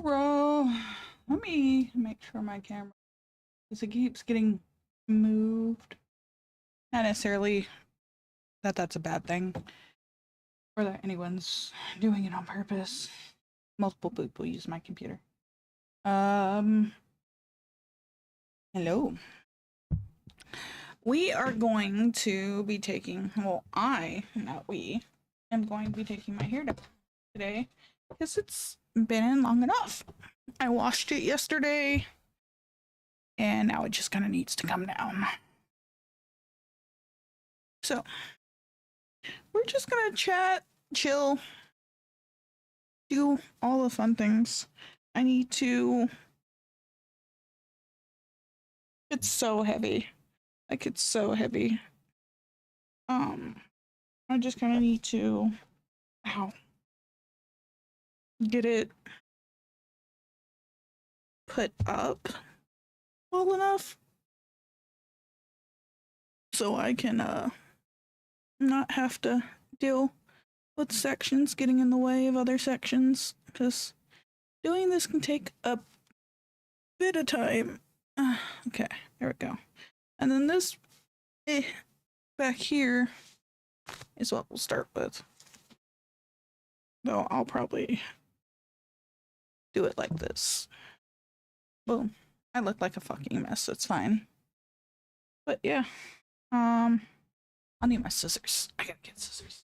camera. Let me make sure my camera, because it keeps getting moved. Not necessarily that that's a bad thing, or that anyone's doing it on purpose. Multiple people use my computer. Hello. We are going to be taking, well, not we, am going to be taking my hair down today because it's been in long enough. I washed it yesterday and now it just kind of needs to come down. So, we're just gonna chat, chill, do all the fun things. I need to. It's so heavy. Like, it's so heavy. I just kind of need to. Ow. Get it put up well enough so I can, not have to deal with sections getting in the way of other sections, because doing this can take a bit of time. Okay, there we go. And then this back here is what we'll start with. Though I'll probably do it like this. Boom. I look like a fucking mess, it's fine. But yeah. I'll need my scissors. I gotta get scissors.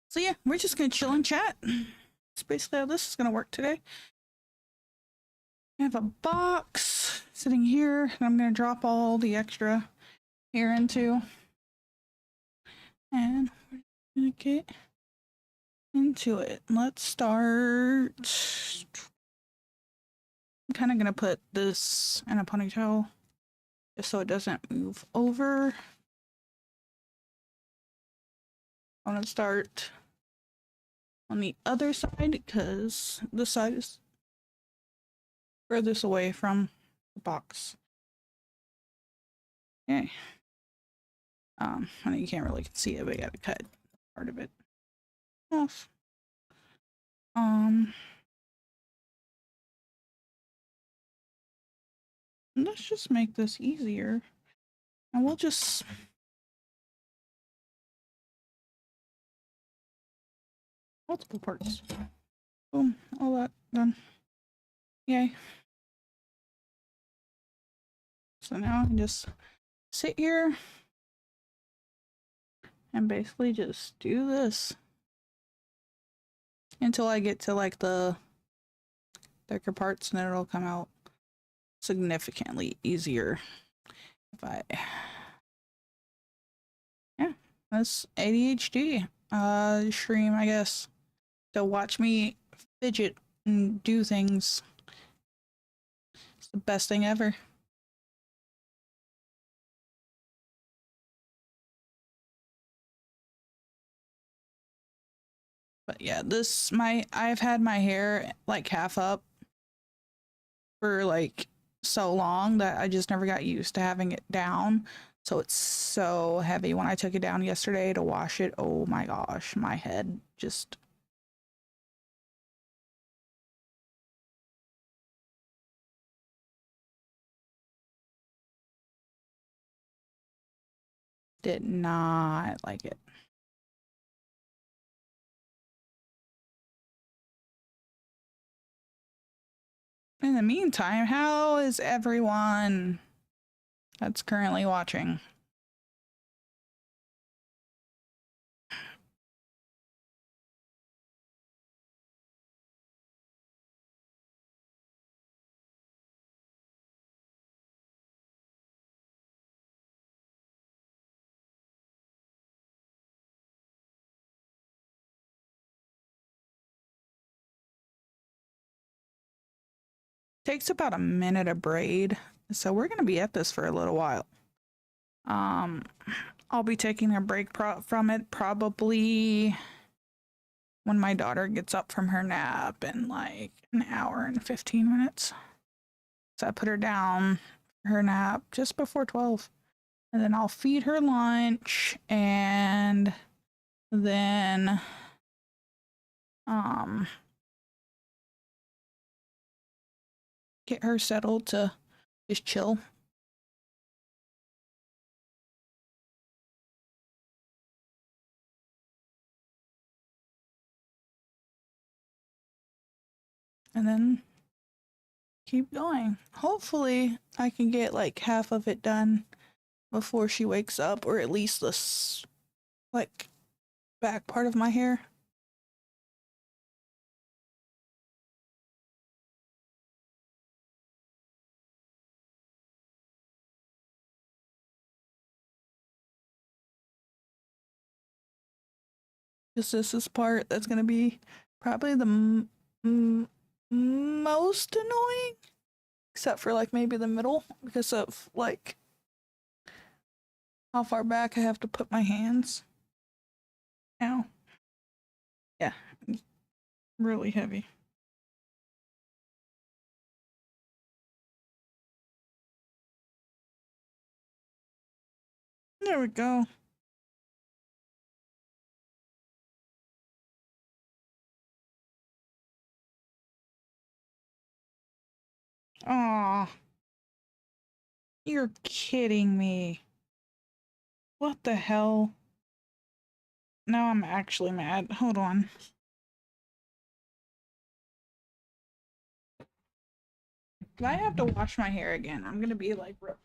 So yeah, we're just gonna chill and chat. That's basically how this is gonna work today. I have a box sitting here, and I'm gonna drop all the extra here into. And we're gonna get into it. Let's start. I'm kind of gonna put this in a ponytail just so it doesn't move over. I'm gonna start on the other side because this side is furthest away from the box. Okay. I know you can't really see it, but I gotta cut part of it off. Let's just make this easier, and we'll just multiple parts. Boom, all that done. Yay. So now I can just sit here and basically just do this until I get to like the thicker parts, and then it'll come out significantly easier if I. Yeah, that's ADHD stream, I guess, to watch me fidget and do things. It's the best thing ever. But yeah, I've had my hair like half up for like so long that I just never got used to having it down. So it's so heavy. When I took it down yesterday to wash it, oh my gosh, my head just. Did not like it. In the meantime, how is everyone that's currently watching? Takes about a minute to braid, so we're gonna be at this for a little while. I'll be taking a break from it probably when my daughter gets up from her nap in like an hour and 15 minutes. So I put her down for her nap just before 12. And then I'll feed her lunch and then get her settled to just chill. And then keep going. Hopefully I can get like half of it done before she wakes up, or at least this like back part of my hair. Because this is part that's going to be probably the most annoying, except for like maybe the middle, because of like how far back I have to put my hands. Now, yeah, really heavy. There we go. Aw, you're kidding me. What the hell? Now I'm actually mad. Hold on. If I have to wash my hair again, I'm gonna be like ripped.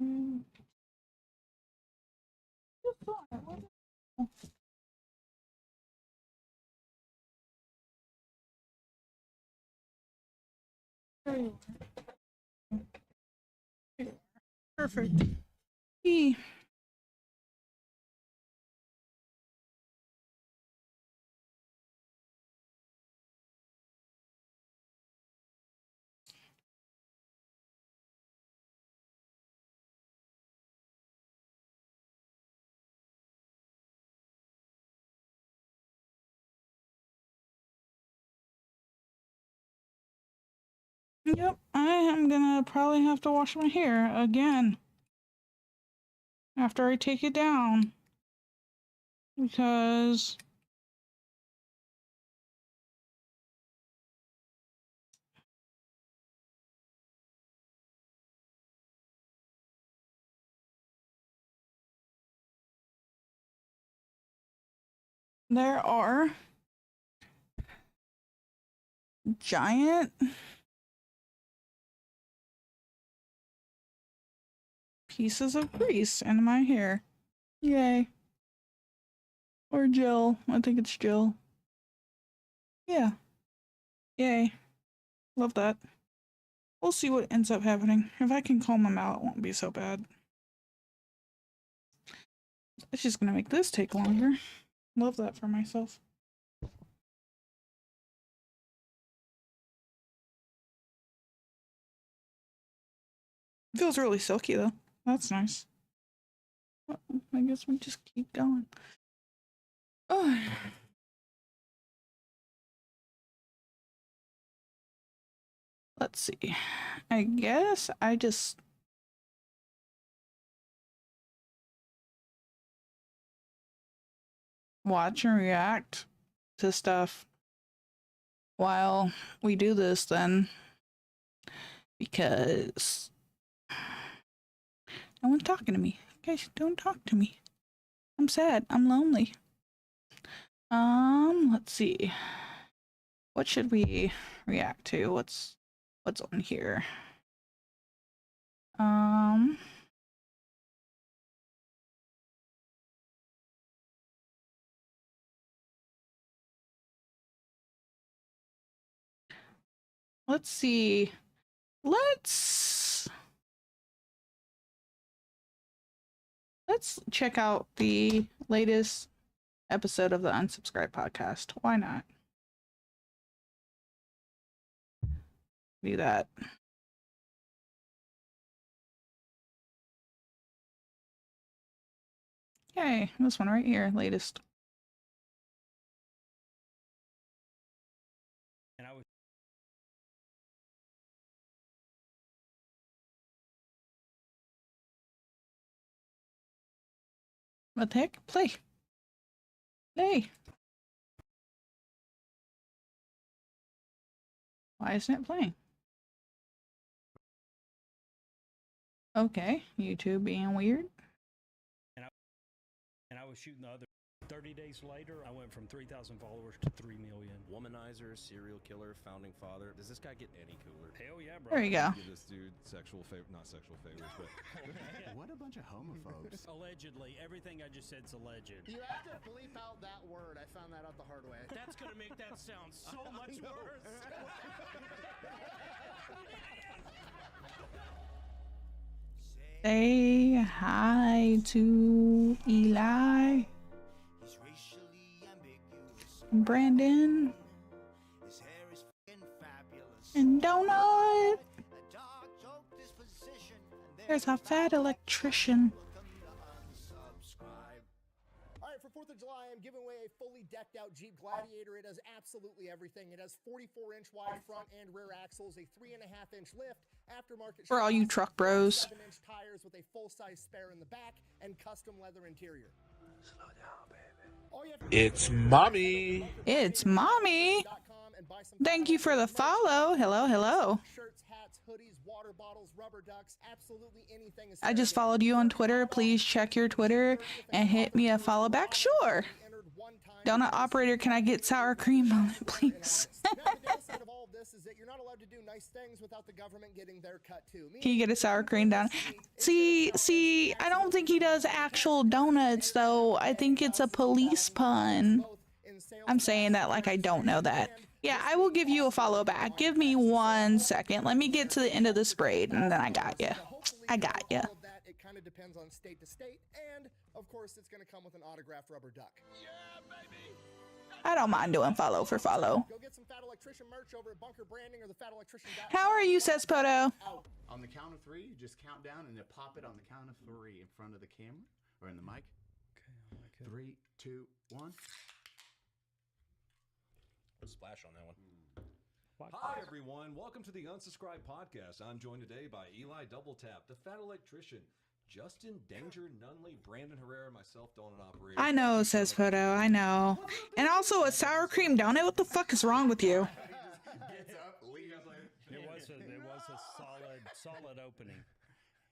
Mm. Perfect. E. Yep, I am gonna probably have to wash my hair again after I take it down because there are giant pieces of grease in my hair. Yay. Or Jill. I think it's Jill. Yeah. Yay. Love that. We'll see what ends up happening. If I can calm them out, it won't be so bad. It's just gonna make this take longer. Love that for myself. It feels really silky though. That's nice. Well, I guess we just keep going. Oh. let's see. I guess I just watch and react to stuff while we do this then, because no one's talking to me. Guys, don't talk to me. I'm sad. I'm lonely. Let's see. What should we react to? What's on here? Let's see. Let's check out the latest episode of the Unsubscribed podcast. Why not? Do that. Yay, this one right here, latest. And I was What the heck? Play. Play. Why isn't it playing? Okay, YouTube being weird. and I was shooting the other 30 days later, I went from 3,000 followers to 3 million. Womanizer, serial killer, founding father. Does this guy get any cooler? Hell yeah, bro. There you go. Give this dude not sexual favors, but What a bunch of homophobes. Allegedly. Everything I just said's alleged. You have to bleep out that word. I found that out the hard way. That's gonna make that sound so much worse. Say hi to Eli. Brandon. And Donut. There's a fat electrician. All right, for 4th of July, I'm giving away a fully decked out Jeep Gladiator. It has absolutely everything. It has 44-inch wide front and rear axles, a 3.5-inch lift, aftermarket For all you truck bros. 7-inch tires with a full-size spare in the back, and custom leather interior. Slow down, baby. It's mommy. It's mommy. Thank you for the follow. Hello, hello. Shirts, hats, hoodies, water bottles, rubber ducks, absolutely anything is I just followed you on Twitter. Please check your Twitter and hit me a follow back. Sure. Donut operator, can I get sour cream on it, please? Now, the downside of all of this is that you're not allowed to do nice things without the government getting their cut too. Can you get a sour cream down? See, I don't think he does actual donuts though. I think it's a police pun. I'm saying that like I don't know that. Yeah, I will give you a follow back. Give me 1 second. Let me get to the end of this braid and then I got you. I got you. It kind of depends on state to state, and of course, it's going to come with an autographed rubber duck. Yeah, baby. I don't mind doing follow for follow. Go get some Fat Electrician merch over at Bunker Branding or the Fat Electrician. How are you, says Poto? On the count of 3, you just count down and then pop it on the count of 3 in front of the camera or in the mic. Okay. 3, 2, 1. Splash on that one. hi everyone. Welcome to the Unsubscribed podcast. I'm joined today by Eli Double Tap, the Fat Electrician, Justin Danger Nunley, Brandon Herrera, myself, Donut Operator. I know, says Photo. I know. And also a sour cream donut. What the fuck is wrong with you? It was a solid opening.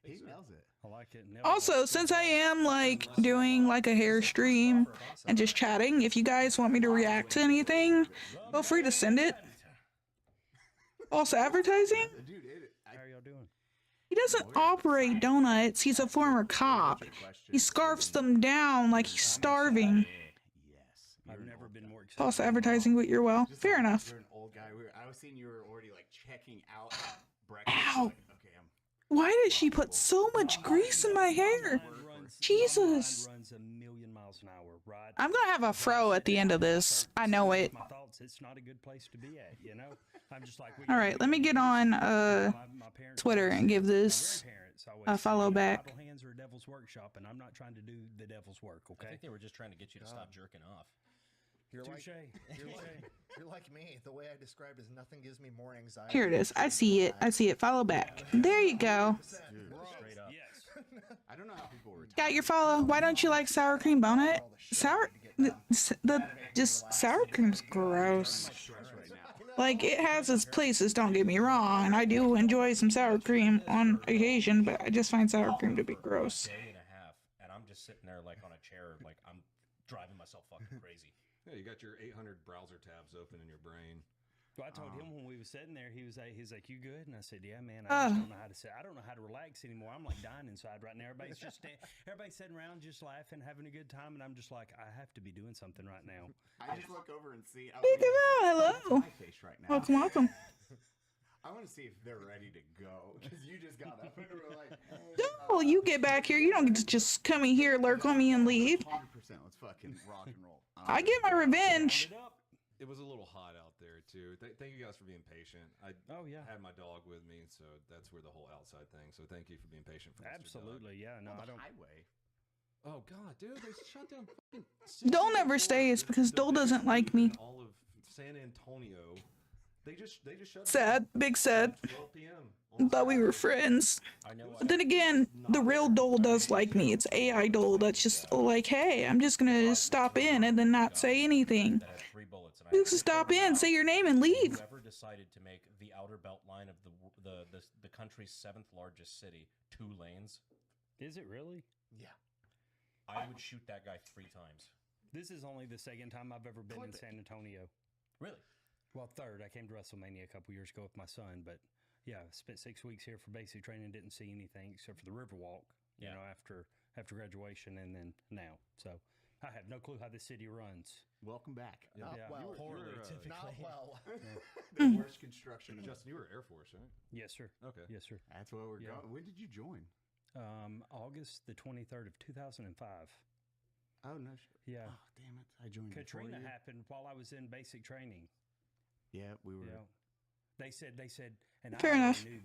He nails it. I like it. Also, since I am like doing like a hair stream and just chatting, if you guys want me to react to anything, feel free to send it. False advertising? Dude, How are y'all doing? He doesn't operate donuts. He's a former cop. He scarfs them down like he's starving. yes. I've never been more excited. False advertising, but you're well. Fair enough. You're an old guy. I was seeing you were already like checking out breakfast. Ow. Like, okay, Why does she put so much grease in my hair? Jesus. Runs a million miles an hour, right? I'm gonna have a fro at the end of this. I know it. My thoughts, it's not a good place to be at, you know? I'm just like, All right, let me get on Twitter and give this a follow back. Idle hands are a devil's workshop, and I'm not trying to do the devil's work, I okay? think they were just trying to get you to stop jerking off. You're like, Touche. you're like me. The way I described is nothing gives me more anxiety. Here it is. I see it. I see it. Follow back. There you go. Dude, Straight up. Yes. I don't know how people were. Got your follow. Why don't you like sour cream bonnet? Sour cream's gross. Right now. Like, it has its places, don't get me wrong, and I do enjoy some sour cream on occasion, but I just find sour cream to be gross. Day and a half, and I'm just sitting there like on a chair, like I'm driving myself fucking crazy. Yeah, you got your 800 browser tabs open in your brain. Well, I told him when we was sitting there, he's like, "You good?" And I said, "Yeah, man. I just don't know how to sit. I don't know how to relax anymore. I'm like dying inside right now. Everybody's everybody's sitting around, just laughing, having a good time, and I'm just like, I have to be doing something right now. I just look over and see. Hello. My face right now. Welcome, welcome. I want to see if they're ready to go because you just got up and were like, Oh, you get back here. You don't get to just come in here, lurk on me, and leave. 100%. Let's fucking rock and roll. I get my revenge. It was a little hot out there too. Thank you guys for being patient. I had my dog with me, so that's where the whole outside thing. So thank you for being patient for Mr. Absolutely, Dog. yeah. No, I don't. Highway. Oh God, dude, they shut down. Dole never stays because Dole doesn't like me. All of San Antonio, they just shut. Sad, big sad. 12 p.m. Thought we were friends. I know. But then again, the real Dole does like me. It's AI Dole that's just like, hey, I'm just gonna stop in and then not say anything. That had 3 bullets, and I Just stop in, say your name, and leave. Whoever decided to make the outer belt line of the country's 7th largest city 2 lanes, Is it really? Yeah. I would shoot that guy 3 times. This is only the second time I've ever been in San Antonio. Really? Well, third. I came to WrestleMania a couple years ago with my son, but yeah, spent 6 weeks here for basic training. Didn't see anything except for the Riverwalk, you know, after graduation, and then now. So I have no clue how this city runs. Welcome back. Not Yeah. well. Poorly, typically. Not well. The worst construction. Justin, you were Air Force, right? Yes, sir. Okay. Yes, sir. That's where we're going. When did you join? August the 23rd of 2005. Oh no. Yeah. Oh damn it! I joined. before Katrina you. happened while I was in basic training. Yeah, we were. You know, they said, and Fair I already enough. knew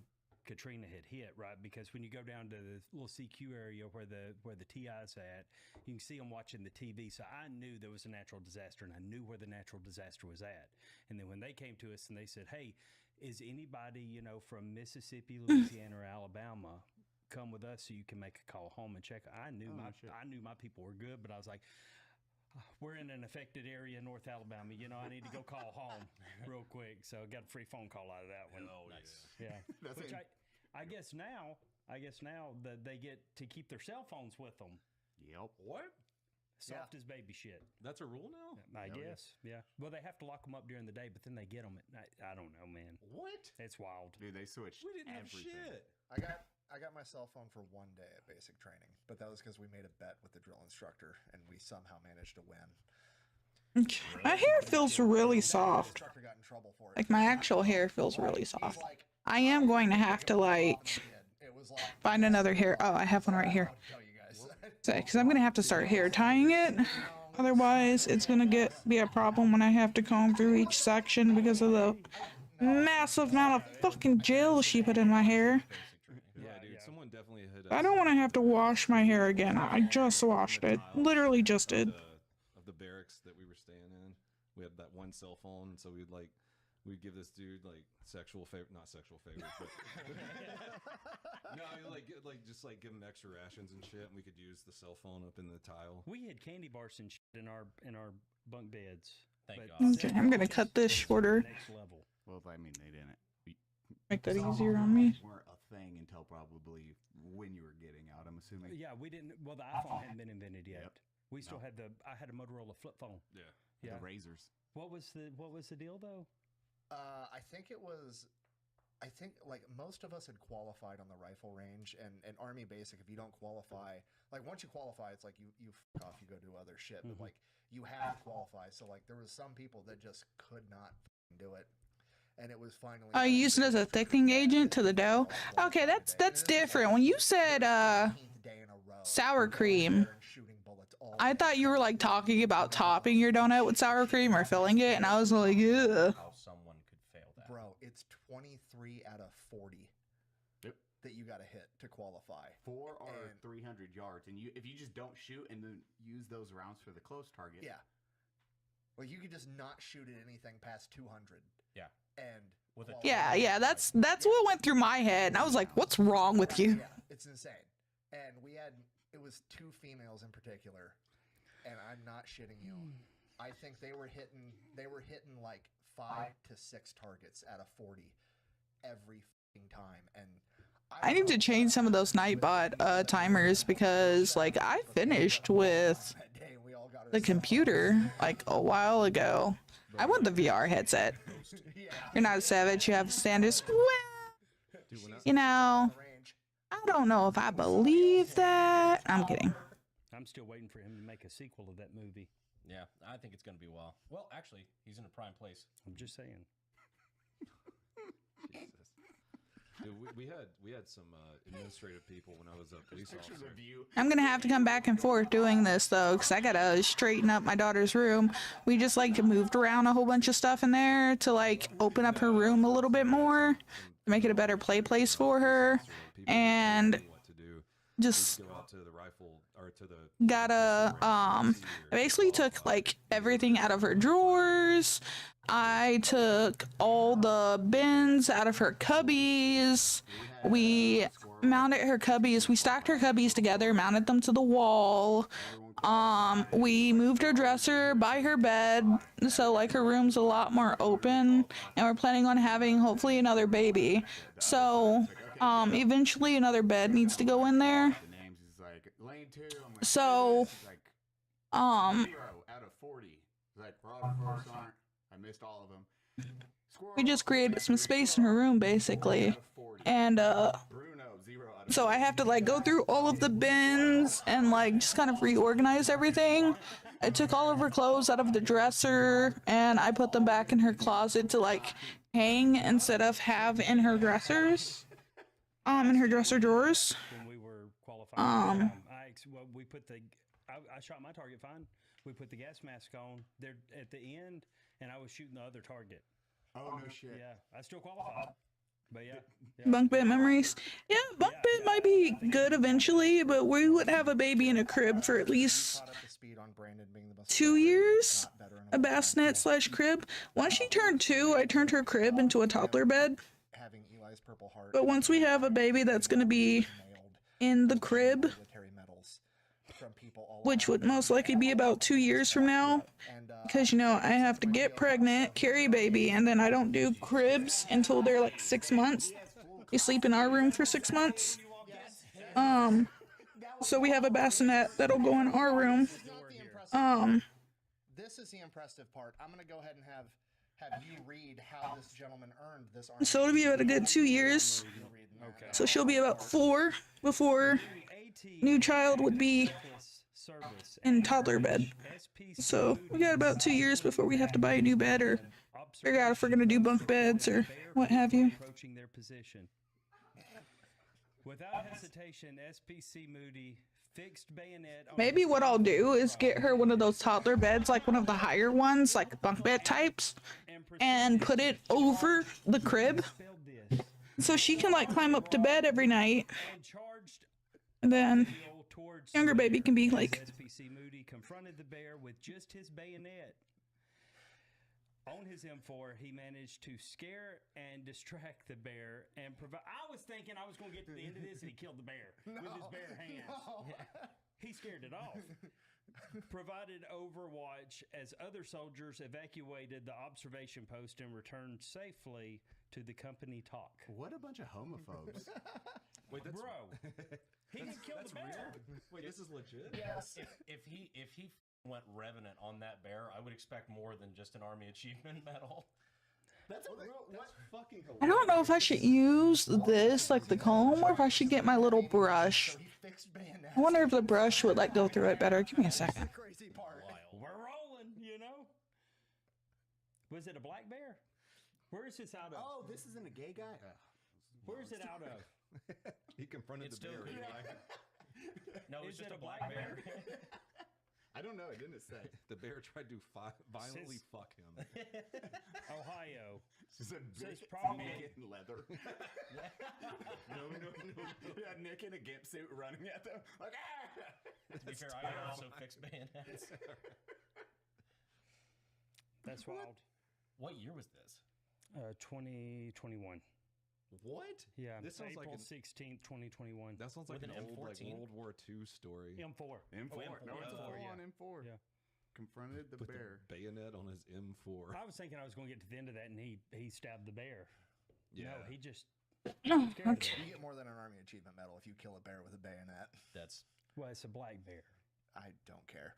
Katrina had hit, right? Because when you go down to the little CQ area where the TI's at, you can see them watching the TV. So I knew there was a natural disaster, and I knew where the natural disaster was at. And then when they came to us and they said, "Hey, is anybody from Mississippi, Louisiana, or Alabama?" Come with us so you can make a call home and check. I knew my people were good, but I was like, we're in an affected area in North Alabama. I need to go call home real quick. So I got a free phone call out of that one. Oh, Nice. Yeah. That's Which it. I guess now that they get to keep their cell phones with them. Yep. What? Soft as baby shit. That's a rule now? I guess. Yeah. Well, they have to lock them up during the day, but then they get them at night. I don't know, man. What? It's wild. Dude, they switched. We didn't have everything. shit. I got my cell phone for 1 day at basic training, but that was because we made a bet with the drill instructor and we somehow managed to win. My hair feels really The soft. instructor got in trouble for it. Like, my actual hair feels really He's soft. like, I am going to have to, like, it was like, find another hair. Oh, I have one right here. I'll tell you guys. Because I'm going to have to start hair tying it. Otherwise, it's going to be a problem when I have to comb through each section because of the massive amount of fucking gel she put in my hair. Yeah, dude. Someone definitely hit us. I don't want to have to wash my hair again. I just washed it. Literally just did. Of the barracks that we were staying in, we had that one cell phone, so we'd give this dude sexual favor, not sexual favors, but no, just give him extra rations and shit, and we could use the cell phone up in the tile. We had candy bars and shit in our bunk beds. Thank but God. Okay, I'm going to cut this shorter. Next level. Well, I mean, they didn't. Make that easier on me. Weren't a thing until probably when you were getting out. I'm assuming. Yeah, we didn't. Well, the iPhone hadn't been invented yet. Yep. We still had I had a Motorola flip phone. Yeah. Yeah. The razors. What was the deal though? I think most of us had qualified on the rifle range and Army Basic. If you don't qualify, once you qualify, it's like you f off, you go do other shit. Mm-hmm. But you have to qualify. So there was some people that just could not do it. And it was finally. Oh, you used it as a thickening agent to the dough? Okay, that's different. When you said sour cream, I thought you were talking about topping your donut with sour cream or filling it, and I was like, ugh. How someone could fail that. Bro, it's 23 out of 40 that you got to hit to qualify. 4 or 300 yards, and if you just don't shoot and then use those rounds for the close target. Yeah. Like you could just not shoot at anything past 200. Yeah. And With a Yeah, that's what went through my head, and I was like, "What's wrong with you?" Yeah, it's insane. And it was 2 females in particular, and I'm not shitting you. I think they were hitting like 5 to 6 targets out of 40 every fucking time. And I need to change some of those Nightbot timers because, like, I finished with that day, we all got the computer like a while ago. I want the VR headset. You're not a savage. You have standards. Well, you know, I don't know if I believe that. I'm kidding. I'm still waiting for him to make a sequel of that movie. Yeah, I think it's going to be well. Well, actually, he's in a prime place. I'm just saying. Jesus. Dude, we had some administrative people when I was a police officer. I'm gonna have to come back and forth doing this though, because I gotta straighten up my daughter's room. We just like moved around a whole bunch of stuff in there to like open up her room a little bit more, to make it a better play place for her, and just Go out to the rifle or to the gotta I basically took like everything out of her drawers. I took all the bins out of her cubbies. We mounted her cubbies. We stacked her cubbies together, mounted them to the wall. We moved her dresser by her bed, so like her room's a lot more open, and we're planning on having hopefully another baby. So eventually another bed needs to go in there. The names is like lane 2. I'm like, So it's like 0 out of 40. It's like for all the first aren't. I missed all of them. we just created some space in her room basically, and Bruno 0 out of so I have to like go through all of the bins and like just kind of reorganize everything. I took all of her clothes out of the dresser and I put them back in her closet to like hang instead of have in her dressers, in her dresser drawers. When we were qualifying, we put I shot my target fine. We put the gas mask on there at the end, and I was shooting the other target. Oh, no shit. Yeah, I still qualified. But yeah. Bunk bed memories. Yeah, bunk bed might be good eventually, but we would have a baby in a crib for at least caught up to speed on Brandon being the most 2 years. not better A bassinet / crib. Once she turned 2, I turned her crib into a toddler bed. having Eli's Purple Heart. But once we have a baby that's going to be nailed in the crib, military medals from people all which would most likely be about 2 years from now, and because you know I have to get pregnant, carry baby, and then I don't do cribs until they're like 6 months. They sleep in our room for 6 months. So we have a bassinet that'll go in our room. This is the impressive part. I'm gonna go ahead and have you read how this gentleman earned this Army. So it'll be about a good 2 years. Okay. So she'll be about 4 before new child would be in toddler bed. So we got about 2 years before we have to buy a new bed or figure out if we're gonna do bunk beds or what have you. Approaching their position. Without hesitation, SPC Moody fixed bayonet. Maybe what I'll do is get her one of those toddler beds, like one of the higher ones, like bunk bed types, and put it over the crib so she can like climb up to bed every night, and then younger baby can be like SPC Moody confronted the bear with just his bayonet. On his M4, he managed to scare and distract the bear and provide. I was thinking I was going to get to the end of this and he killed the bear with his bare hands. He scared it off. Provided overwatch as other soldiers evacuated the observation post and returned safely to the company talk. What a bunch of homophobes. Wait, that's Bro, he didn't kill the bear. Wait, this is legit. Yes. If he went Revenant on that bear, I would expect more than just an Army Achievement Medal. That's a real, what fucking I don't know if I should use this like the comb or if I should get my little brush. So he fixed bayonets. I wonder if the brush would like go through it better. Give me a second. Crazy part. We're rolling, you know. Was it a black bear? Where is this out of? Oh, this isn't a gay guy? Where is it out of? He confronted It's the bear. still- No, it's Is just it a black bear. I don't know. It didn't say. The bear tried to violently fuck him. Ohio. She's a Says big probably- Nick in leather. no. Yeah, Nick in a gimp suit running at them. Like, ah! To be fair, I also fixed bayonets. That's wild. What year was this? 2021. What? Yeah, This sounds like April an- 16th, 2021. That sounds like With an an old like M14? World War II story. M4. M4. M4. No, it's a Oh, full yeah. on M4. Yeah. Confronted the Put bear. the bayonet on his M4. I was thinking I was going to get to the end of that, and he stabbed the bear. Yeah. No, he just No, scared the okay. bear. You get more than an Army Achievement Medal if you kill a bear with a bayonet. That's Well, it's a black bear. I don't care.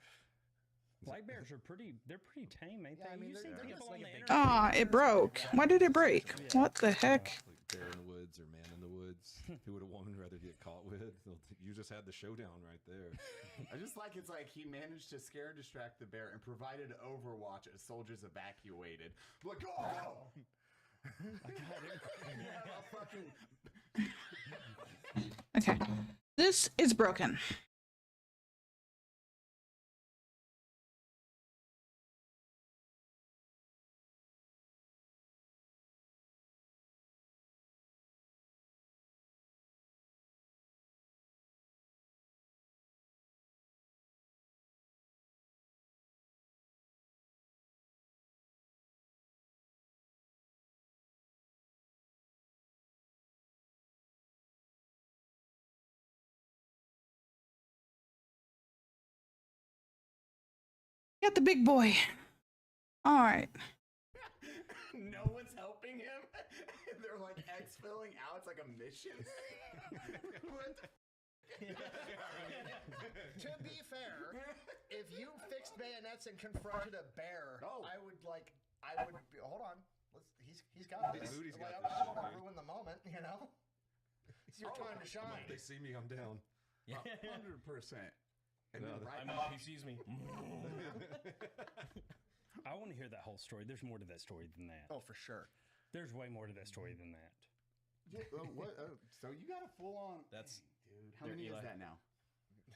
Black bears are pretty. They're pretty tame, ain't Yeah, they? I mean, You see they're people just like on a the big- internet. Ah, it broke. Why did it break? What the heck? Like bear in the woods or man in the woods. Who would a woman rather get caught with? You just had the showdown right there. I just like it's like he managed to scare and distract the bear and provided Overwatch as soldiers evacuated. Like, oh! Okay. This is broken. Got the big boy. All right. No one's helping him. They're like exfilling out. It's like a mission. What the To be fair, if you fixed bayonets and confronted a bear, Oh. I would hold on. He's got this. Moody's got Like, this I don't shit, want to dude. ruin the moment, you know? It's your time to shine. They see me, I'm down. 100%. And No, then right I'm up. He sees me. I want to hear that whole story. There's more to that story than that. Oh, for sure. There's way more to that story than that. what? So you got a full on. That's- Dang, dude. How there, many Eli. is that now?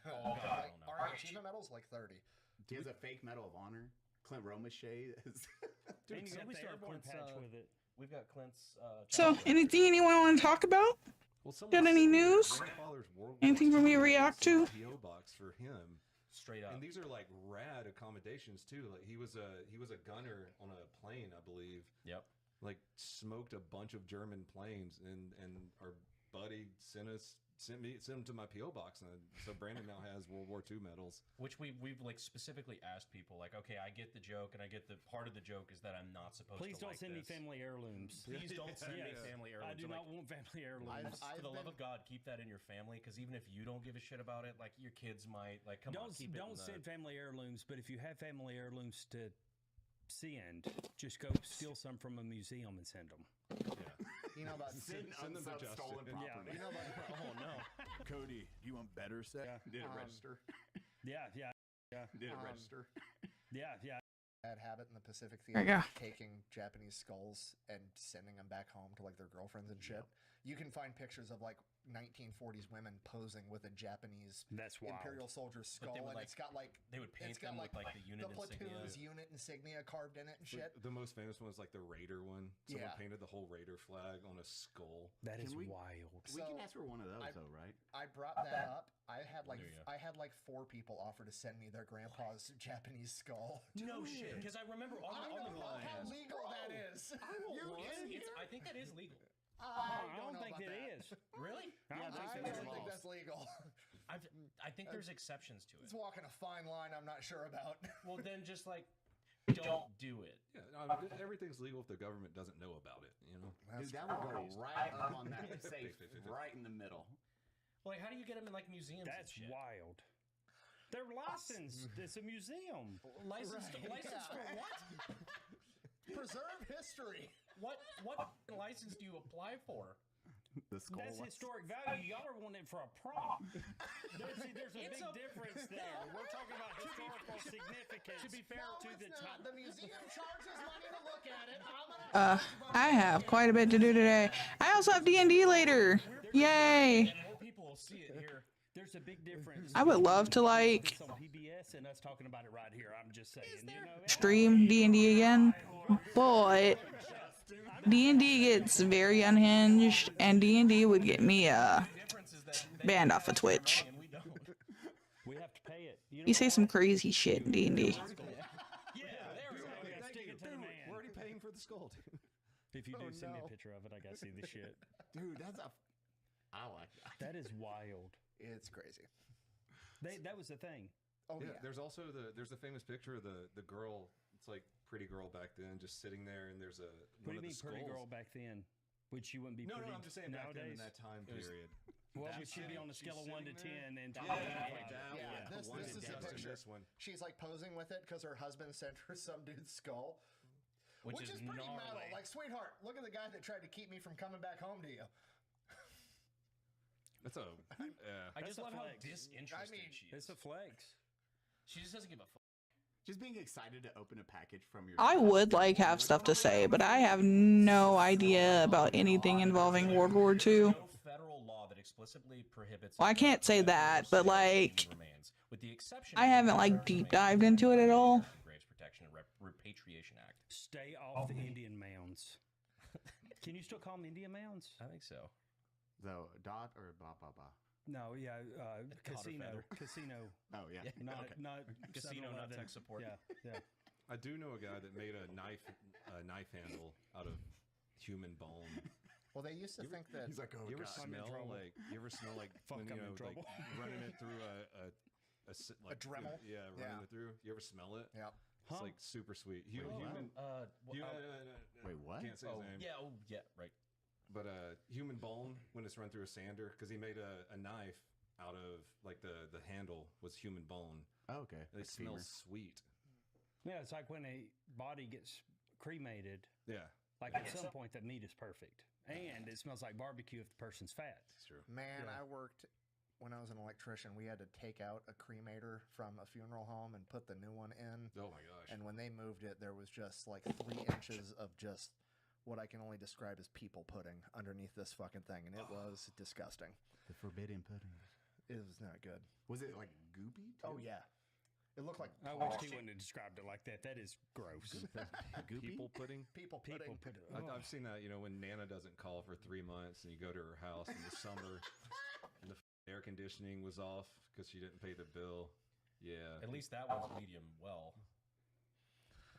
Oh, God, I Like, don't know. Army Achievement Medals, like 30. He has a fake Medal of Honor. Clint Romachet is. And you got somebody the start airborne Clint's, patch with it. We've got Clint's. So, challenge. anything anyone want to talk about? Well, Got any news? Grandfather's World Anything War for me to II react to? PO box for him. Straight up. And these are like rad accommodations too. Like he was a gunner on a plane, I believe. Yep. Like smoked a bunch of German planes, and our buddy sent him to my PO box, and so Brandon now has World War II medals. Which we've like specifically asked people, like, okay, I get the joke, and I get the part of the joke is that I'm not supposed Please to don't like send me this. family heirlooms. Please don't send me Yes. family I heirlooms. do I'm not like, want family heirlooms. for the love of God, keep that in your family, because even if you don't give a shit about it, like your kids might. Like, come on, keep Don't it. send family heirlooms, but if you have family heirlooms to send, just go steal some from a museum and send them. You know about Send Send them to Justin. stolen Yeah. property. you know about Oh no. Cody, do you want better sex? Yeah. Did it register? Yeah, yeah, Did it register? yeah. bad habit in the Pacific There you Theater, go. taking Japanese skulls and sending them back home to like their girlfriends and shit. You can find pictures of like 1940s women posing with a Japanese That's wild. Imperial soldier's skull, they would, and like, it's got like They would paint it's got them with like the unit the platoon's insignia. unit insignia carved in it and shit. The most famous one is like the Raider one. Someone Yeah. painted the whole Raider flag on a skull. That is Can we- wild. We can So, ask for one of those, I- though, right? I brought that up. I had like There you go. I had like 4 people offer to send me their grandpa's Japanese skull. No shit, because I remember on I the don't know line. how legal that is. I think that is legal. I don't know think about it that. is. Really? I don't think I so. don't think that's legal. I think there's exceptions to It's it. walking a fine line I'm not sure about. Well, then just like don't do it. Yeah, everything's legal if the government doesn't know about it. You know. Dude, that would go right up on that safe, 50-50. right in the middle. Like, how do you get them in like museums? That's and shit? wild. They're licensed. It's a museum. Licensed Right, license yeah. for what? Preserve history. What license do you apply for? The skull. That's historic value. Y'all are wanting it for a prop. There's a big difference there. We're talking about historical significance. To be fair, No, to it's the not. time. The museum charges money to look at it. I'm gonna I have quite a bit to do today. I also have D&D later. Yay! And more people will see it here. There's a big difference. I would love to like This on PBS and us talking about it right here. I'm just saying. You know, stream D&D again, but D&D gets very unhinged, and D&D would get me The difference is that they banned have off of extra Twitch. money and we don't. we have to pay it. You know You say some crazy shit in D&D. Yeah, there we go. Thank Stick you. it to of the skull, dude. If you do Oh, send me no. a picture of it, I gotta see the shit. Dude, I like that. That is wild. It's crazy. That was the thing. Oh Yeah, yeah. there's also there's a famous picture of the girl. It's like pretty girl back then, just sitting there, and there's What one do you of mean, the skulls. pretty girl back then? Which you wouldn't be No, pretty no, I'm just saying back then in nowadays. that time It was- period. Well, That would she be sitting- on a she's scale of 1 to sitting there. 10 and Down, top yeah, five? down, Yeah, yeah. this One is is the Dustin, picture. this one. She's like posing with it because her husband sent her some dude's skull, which is pretty gnarly. metal. Like, sweetheart, look at the guy that tried to keep me from coming back home to you. That's a I That's just a love how flex. disinterested I mean, she is. It's a flex. She just doesn't give a fuck. Just being excited to open a package from your. I would like have stuff to say, but I have no idea about anything involving World War There's II. no federal law that explicitly prohibits. Well, I can't say that, but, like, human remains, with the exception. I of the haven't, like, American deep Remains dived into it at all. American Graves Protection and Repatriation Act. Stay off the Indian mounds. Can you still call them Indian mounds? I think so. The dot or blah blah blah. No, yeah, casino, feather. casino, Oh yeah. not Okay. not Casino, not 7-Eleven. tech support. Yeah, yeah. I do know a guy that made a knife handle out of human bone. Well, they used to think that. He's like, oh You ever god. I'm in trouble. you ever smell like Fuck, when, I'm you in know, like trouble. running it through like Dremel? Yeah, running Yeah. it through. You ever smell it? Yeah. It's Huh? like super sweet. Wait, Human. Wait, what? Can't say his name. Yeah. Oh, yeah. Right. But human bone when it's run through a sander, because he made a knife out of like the handle was human bone. Oh, okay. And they Like smell femur. sweet. Yeah, it's like when a body gets cremated. Yeah, Like at some point, that meat is perfect, and it smells like barbecue if the person's fat. it's true. Man, Yeah. I worked when I was an electrician. We had to take out a cremator from a funeral home and put the new one in. Oh my gosh. And when they moved it, there was just like 3 inches of just what I can only describe as people pudding underneath this fucking thing, and it was disgusting. The forbidden pudding. It was not good. Was it like goopy? Oh yeah, it looked like I wish he wouldn't have described it like that. That is gross. Goopy? People pudding. people pudding. People put it. I've seen that, when Nana doesn't call for 3 months and you go to her house in the summer and the air conditioning was off because she didn't pay the bill. Yeah. At least that one's medium well.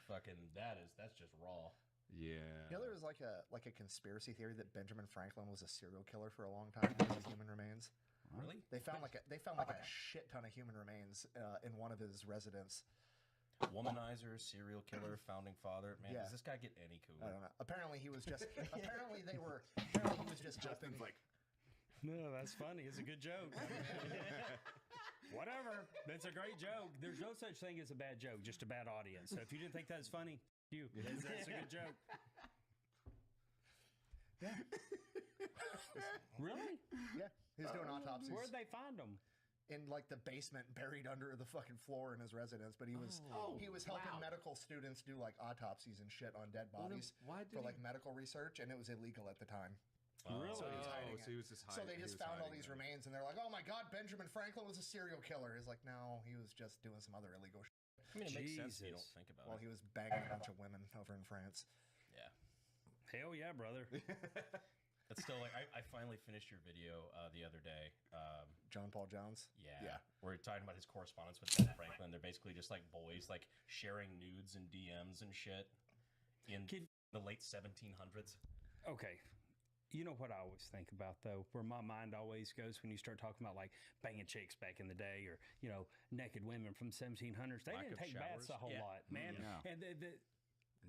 Fucking that's just raw. Yeah. You know, there was like a conspiracy theory that Benjamin Franklin was a serial killer for a long time with his human remains. Really? They found like a shit ton of human remains in one of his residence. Womanizer, serial killer, founding father. Man, Yeah. does this guy get any I cooler? don't know. Apparently he was just. apparently he was just Justin's hoping. like, No, that's funny. It's a good joke. Whatever. That's a great joke. There's no such thing as a bad joke, just a bad audience. So if you didn't think that was funny, that's a good joke. Yeah. Really? Yeah. He was doing autopsies Where'd they find them? in like the basement, buried under the fucking floor in his residence. But he was helping medical students do like autopsies and shit on dead bodies why did for like medical research, and it was illegal at the time. Really? So he was hiding so he was just So hiding. they just found all these remains, and they're like, "Oh my god, Benjamin Franklin was a serial killer." He's like, "No, he was just doing some other illegal shit." I mean, it makes sense if you don't Jesus. think about While it. he was banging a bunch of women over in France. Yeah. Hell yeah, brother. It's still like I finally finished your video the other day. John Paul Jones. Yeah. We're talking about his correspondence with Ben Franklin. They're basically just like boys, like sharing nudes and DMs and shit in the late 1700s. Okay. You know what I always think about, though, where my mind always goes when you start talking about, like, banging chicks back in the day or, naked women from 1700s. They Lack didn't of take baths a showers. whole Yeah. lot, man. Yeah. And And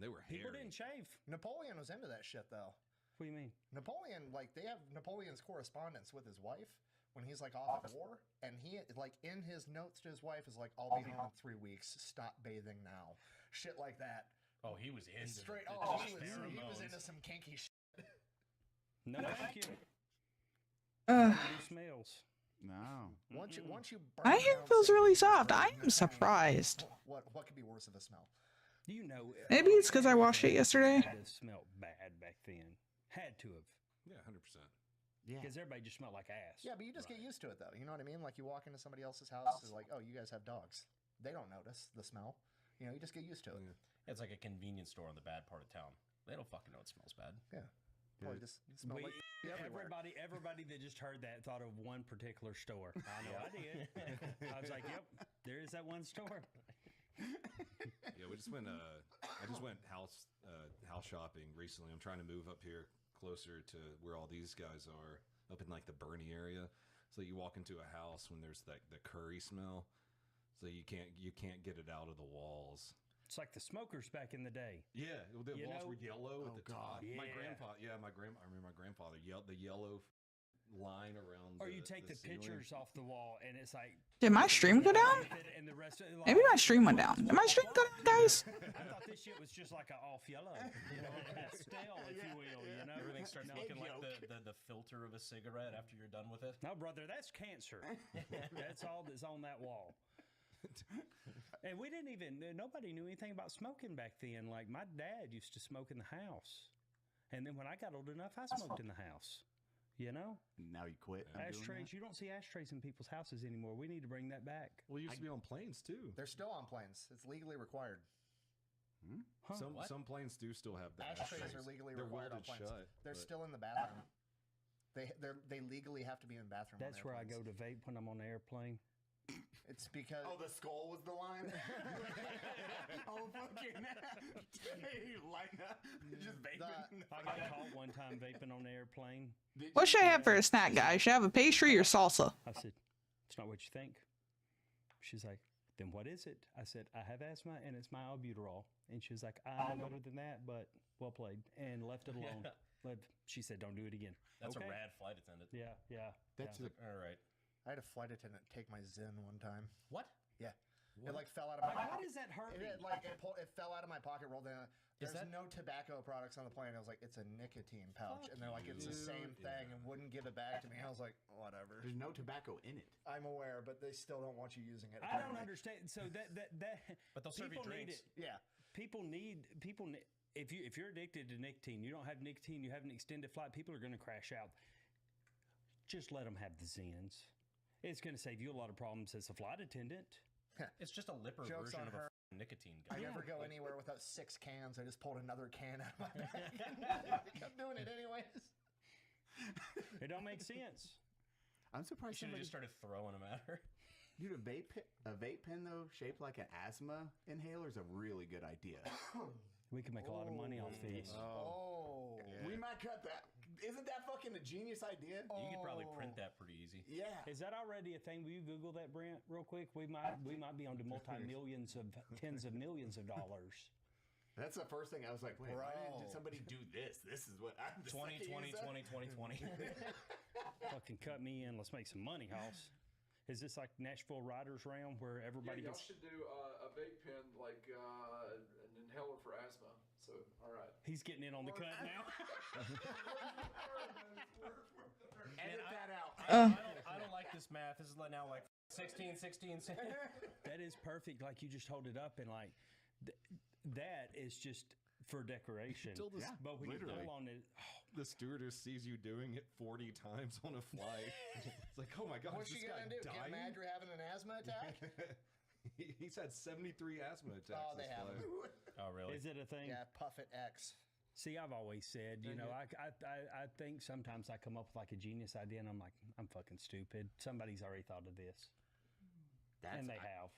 they were people hairy. didn't shave. Napoleon was into that shit, though. What do you mean? Napoleon, like, they have Napoleon's correspondence with his wife when he's, like, off at war. And he, like, in his notes to his wife is like, "I'll be home in 3 weeks. Stop bathing now." Shit like that. Oh, he was into Straight. the Oh, he was pheromones. into some kinky shit. No, thank you. Ugh. New smells. no. Once you burn My hair down feels some really soft. I pain, am surprised. What could be worse of a smell? Do you know? Maybe it's because I washed it yesterday. Had to smell bad back then. Had to have. Yeah, 100%. Yeah. Because everybody just smelled like ass. Yeah, but you just get used to it, though. You know what I mean? Like, you walk into somebody else's house, it's like, "Oh, you guys have dogs." They don't notice the smell. You just get used to it. It's like a convenience store in the bad part of town. They don't fucking know it smells bad. Yeah. Probably just smell like everywhere. Everybody that just heard that thought of one particular store. I know I did. I was like, yep, there is that one store. Yeah, we just went I just went house shopping recently. I'm trying to move up here closer to where all these guys are, up in like the Bernie area. So you walk into a house when there's that the curry smell, so you can't get it out of the walls. It's like the smokers back in the day. Yeah, the walls were yellow at the top. Yeah. My grandfather, I remember my grandfather yelled the yellow line around. Or you take the ceiling. pictures off the wall, and it's like. Did my stream go down? And the rest of, like, Maybe my stream went down. Did my stream go down, guys? I thought this shit was just like an off yellow, pastel, if you will. You know, Everything starts looking like the filter of a cigarette after you're done with it. No, brother, that's cancer. That's all that's on that wall. And we didn't even, nobody knew anything about smoking back then. Like, my dad used to smoke in the house. And then when I got old enough, I smoked in the house. You know? Now you quit. Ashtrays. You don't see ashtrays in people's houses anymore. We need to bring that back. Well, it used to be on planes too. They're still on planes. It's legally required. Huh? Some planes do still have the Ashtrays are legally They're required on welded planes. shut. They're still in the bathroom. They legally have to be in the bathroom. That's on where I go airplanes. to vape when I'm on the airplane. It's because Oh, the skull was the line. Oh, fucking! You line up, just vaping. I got caught one time vaping on the airplane. What should I have for a snack, guys? Should I have a pastry or salsa? I said, "It's not what you think." She's like, "Then what is it?" I said, "I have asthma and it's my albuterol." And she was like, "I know better than that, but well played," and left it alone. She said, "Don't do it again." That's Okay. a rad flight attendant. Yeah. That's yeah. All right. I had a flight attendant take my Zyn one time. What? Yeah, it like fell out of my. How does that hurt? It fell out of my pocket, rolled in. There's that- no tobacco products on the plane. I was like, it's a nicotine pouch, and they're like, it's the same thing, and wouldn't give it back to me. I was like, whatever. There's no tobacco in it. I'm aware, but they still don't want you using it. I don't apparently. understand. So that But they'll serve you people need drinks. it. Yeah. People need. If you're addicted to nicotine, you don't have nicotine, you have an extended flight, people are going to crash out. Just let them have the Zins. It's going to save you a lot of problems as a flight attendant. It's just a lipper Joke's version on of her. a nicotine I gun. never go anywhere without 6 cans. I just pulled another can out of my bag. I'm doing it anyways. It don't make sense. I'm You surprised should have somebody. just started throwing them at her. Dude, a vape pen though, shaped like an asthma inhaler, is a really good idea. We can make a lot of money off these. Oh. We might cut that. Isn't that fucking a genius idea? You could probably print that pretty easy. Yeah. Is that already a thing? Will you Google that, Brent, real quick? We might be on to multi-millions of tens of millions of dollars. That's the first thing I was like, wait, why Bro. did somebody do this? This is what I'm 2020, 2020, 2020. Fucking cut me in. Let's make some money, House. Is this like Nashville Riders Round where everybody Yeah, y'all gets? should do a vape pen like an inhaler for asthma. So, all right. He's getting in on the cut now. Edit that out. I don't like this math. This is now like 16. That is perfect. Like you just hold it up and like that is just for decoration. Until this, But when literally. you pull on it, the stewardess sees you doing it 40 times on a flight. It's like, oh my god, What's is she this gonna guy do? dying? Get mad you're having an asthma attack? He's had 73 asthma attacks. Oh, they this have. flight. Oh, really? is it a thing? Yeah, Puff It X. See, I've always said, you know, I think sometimes I come up with like a genius idea and I'm like, I'm fucking stupid. Somebody's already thought of this. And they have.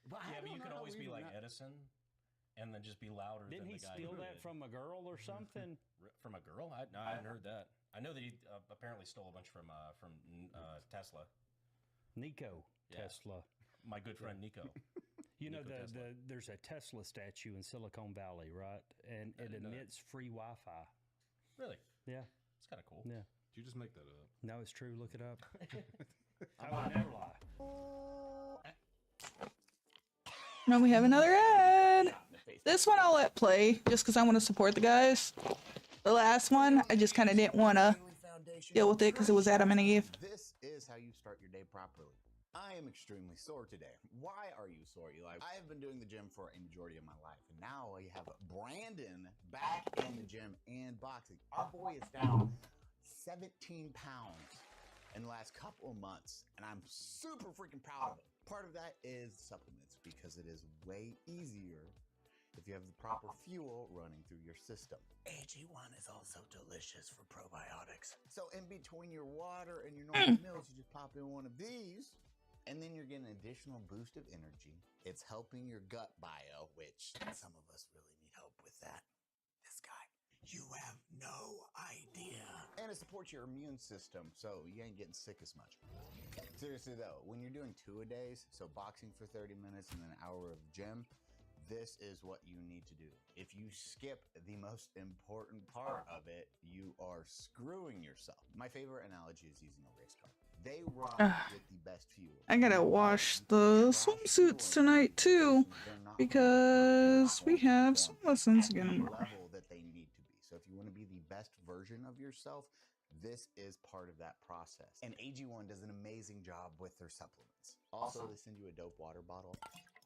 Yeah, but you could always be like Edison and then just be louder Didn't than he the guy steal who that did. from a girl or something? From a girl? I hadn't heard that. I know that he apparently stole a bunch from Tesla. Nico Yeah. Tesla. My good friend Nico. You know, Nikola Tesla. there's a Tesla statue in Silicon Valley, right? And it didn't know that. emits free Wi-Fi. Really? Yeah, It's kind of cool. yeah. Did you just make that up? No, it's true. Look it up. I would never lie. No, we have another ad. This one I'll let play just because I want to support the guys. The last one, I just kind of didn't want to deal with it because it was Adam and Eve. This is how you start your day properly. I am extremely sore today. Why are you sore, Eli? I have been doing the gym for a majority of my life, and now I have Brandon back in the gym and boxing. Our boy is down 17 pounds in the last couple of months, and I'm super freaking proud of it. Part of that is supplements, because it is way easier if you have the proper fuel running through your system. AG1 is also delicious for probiotics. So in between your water and your normal meals, you just pop in one of these, And then you're getting an additional boost of energy. It's helping your gut bio, which some of us really need help with that. This guy, you have no idea. And it supports your immune system, so you ain't getting sick as much. Seriously though, when you're doing 2-a-days, so boxing for 30 minutes and then an hour of gym, this is what you need to do. If you skip the most important part of it, you are screwing yourself. My favorite analogy is using a race car. They run with the best fuel. I gotta wash the swimsuits tonight too, because we have swim lessons again tomorrow. Level that they need to be. So if you want to be the best version of yourself, this is part of that process. And AG1 does an amazing job with their supplements. Also, they send you a dope water bottle.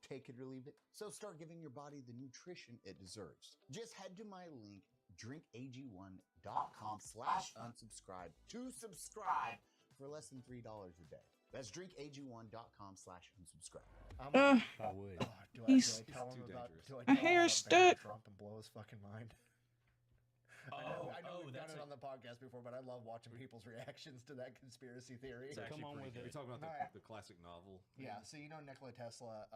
Take it or leave it. So start giving your body the nutrition it deserves. Just head to my link, drinkag1.com/unsubscribe to subscribe for less than $3 a day. That's drinkag1.com/unsubscribe. I would. Do I He's- tell him too about, dangerous. do I My tell him hair's about Donald stuck. Trump and blow his fucking mind? Oh, I know we've done that's it on the podcast before, but I love watching people's reactions to that conspiracy theory. It's actually Come on pretty with good. You're talking about Alright. the classic novel. Yeah, so you know Nikola Tesla,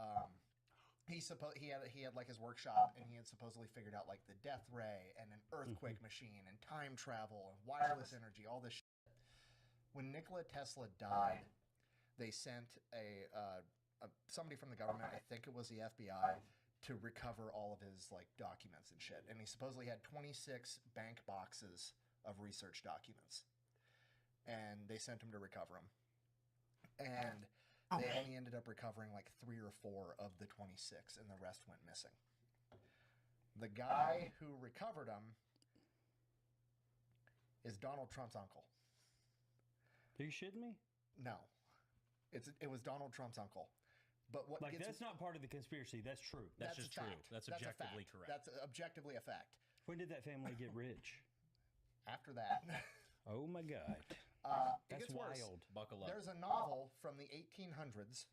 he had like his workshop, and he had supposedly figured out like the death ray and an earthquake machine and time travel and wireless energy, all this shit. When Nikola Tesla died, they sent somebody from the government, I think it was the FBI, to recover all of his like documents and shit. And he supposedly had 26 bank boxes of research documents, and they sent him to recover them. And they only ended up recovering like 3 or 4 of the 26, and the rest went missing. The guy who recovered them is Donald Trump's uncle. Are you shitting me? No, it was Donald Trump's uncle. But what Like, gets, that's not part of the conspiracy. That's true. That's a just true. fact. That's a objectively fact. correct. That's objectively a fact. When did that family get rich? After that, Oh my God. it That's gets worse. wild. Buckle up. There's a novel from the 1800s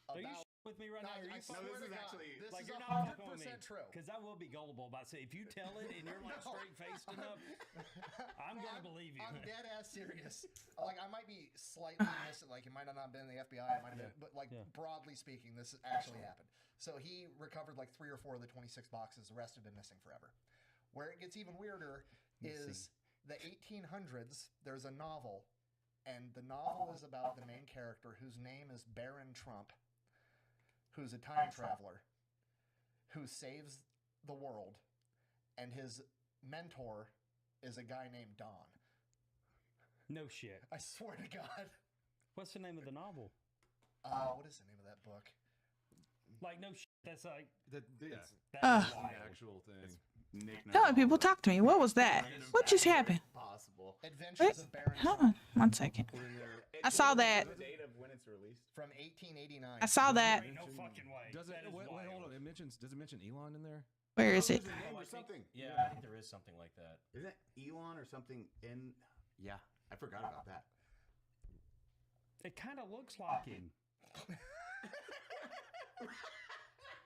Are you about. with me right now? Are you I swear fucking- to God, actually- this like, is you're not 100% true. Because I will be gullible about saying, if you tell it and you're like No. straight faced enough, I'm going to believe you. I'm dead ass serious. Like, I might be slightly missing. Like, it might have not been the FBI. It might have been, but like broadly speaking, this actually happened. So he recovered like 3 or 4 of the 26 boxes. The rest have been missing forever. Where it gets even weirder is the 1800s. There's a novel, and the novel is about the main character whose name is Baron Trump, who's a time traveler who saves the world, and his mentor is a guy named Don. No shit. I swear to God. What's the name of the novel? What is the name of that book? Like, no shit. That's like, Yeah, that's it's an wild. actual thing. Tell people, talk to me. What was that? What just happened? Possible. Adventures of Baron Hold Trump on 1 second. I saw that. The date of when it's released. from 1889. I saw that. Ain't no fucking way. Does it? That is Wait, hold wild. on. Does it mention Elon in there? Where is it? There's a name Oh, or I think- something. Yeah, I think there is something like that. Isn't it Elon or something in? Yeah, I forgot about that. It kind of looks like him.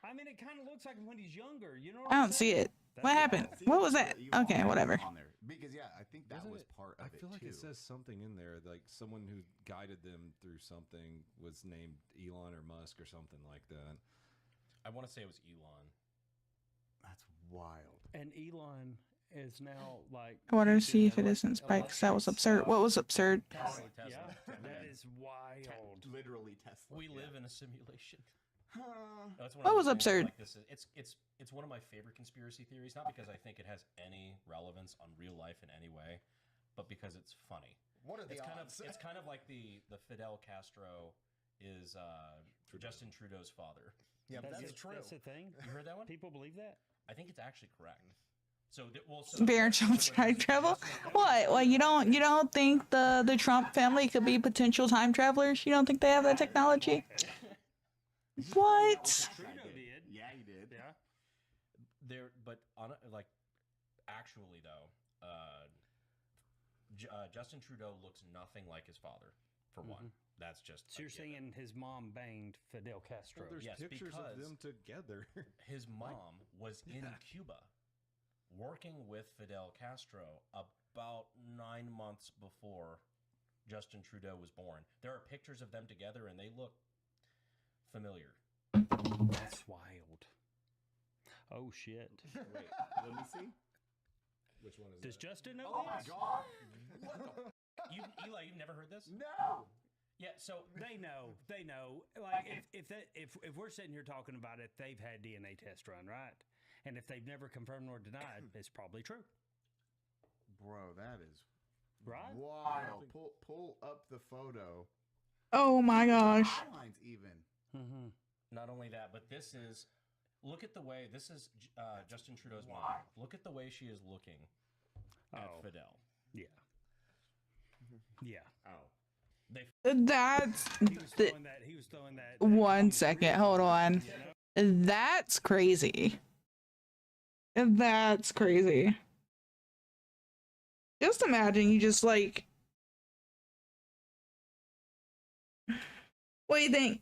I mean, it kind of looks like him when he's younger. You know what I I'm don't see saying? it. What happened? See, What was there's that? the Elon Okay, whatever. on there. Because yeah, I think that Doesn't was it- part of I it feel like too. it says something in there, like someone who guided them through something was named Elon or Musk or something like that. I want to say it was Elon. That's wild. And Elon is now like. I wanted to see if it isn't Spike, 'cause that was absurd. What was absurd? Tesla. Yeah, that is wild. Literally Tesla. We yeah. live in a simulation. Huh. That's one What of was those things absurd? Like this is, it's one of my favorite conspiracy theories. Not because I think it has any relevance on real life in any way, but because it's funny. What are the odds? It's kind of like the Fidel Castro is Justin Trudeau's father. Yeah, but that's true. That's the thing. You heard that one? People believe that. I think it's actually correct. So, so Baron Trump's time travel? What? Well, you don't think the Trump family could be potential time travelers? You don't think they have that technology? What? Trudeau did. Yeah, he did. Yeah. there, but on like actually though, Justin Trudeau looks nothing like his father. For one, that's just. So you're saying his mom banged Fidel Castro? Well, there's Yes, pictures of because- them together. His mom was in Cuba, working with Fidel Castro about 9 months before Justin Trudeau was born. There are pictures of them together, and they look familiar. That's wild. Oh shit! Wait, let me see. Which one is Does that? Justin know Oh my this? god! Eli, you've never heard this? No! Yeah, so They know. They know. Like if we're sitting here talking about it, they've had DNA test run, right? And if they've never confirmed nor denied, it's probably true, Bro, that is right? wild. Pull up the photo. Oh my gosh. Lines even. Mm-hmm. not only that, but this is look at the way this is Justin Trudeau's mom. Look at the way she is looking at Fidel. Yeah. Yeah. Oh. That's He was throwing that. He was throwing that. one second. Hold on. That's crazy. That's crazy. Just imagine you just like. What do you think?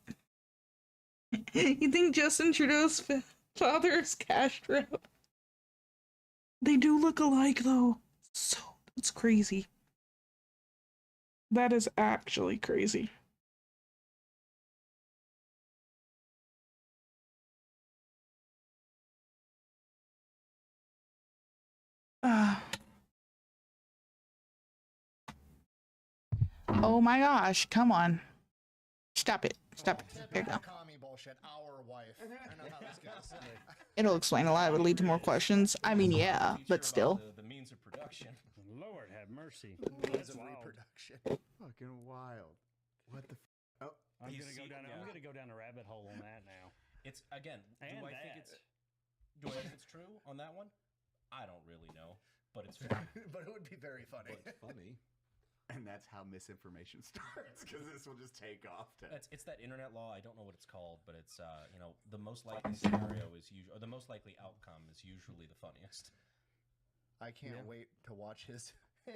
You think Justin Trudeau's father is Castro? They do look alike though. So that's crazy. That is actually crazy. Oh my gosh, come on. Stop it. Stop it. There you go. Commie bullshit. Our wife. I know how this goes. It'll explain a lot. It would lead to more questions. I mean, yeah, but still. The means of production. Lord have mercy. Means That's of wild. reproduction. Fucking wild. What the Oh, I'm You gonna go see- down. yeah. I'm gonna go down a rabbit hole on that now. It's again. And do I think that. it's true on that one? I don't really know, but it's funny. But it would be very funny. But funny. and that's how misinformation starts, because this will just take off to It's that internet law. I don't know what it's called, but it's the most likely scenario is usually, or the most likely outcome is usually the funniest. I can't wait to watch his.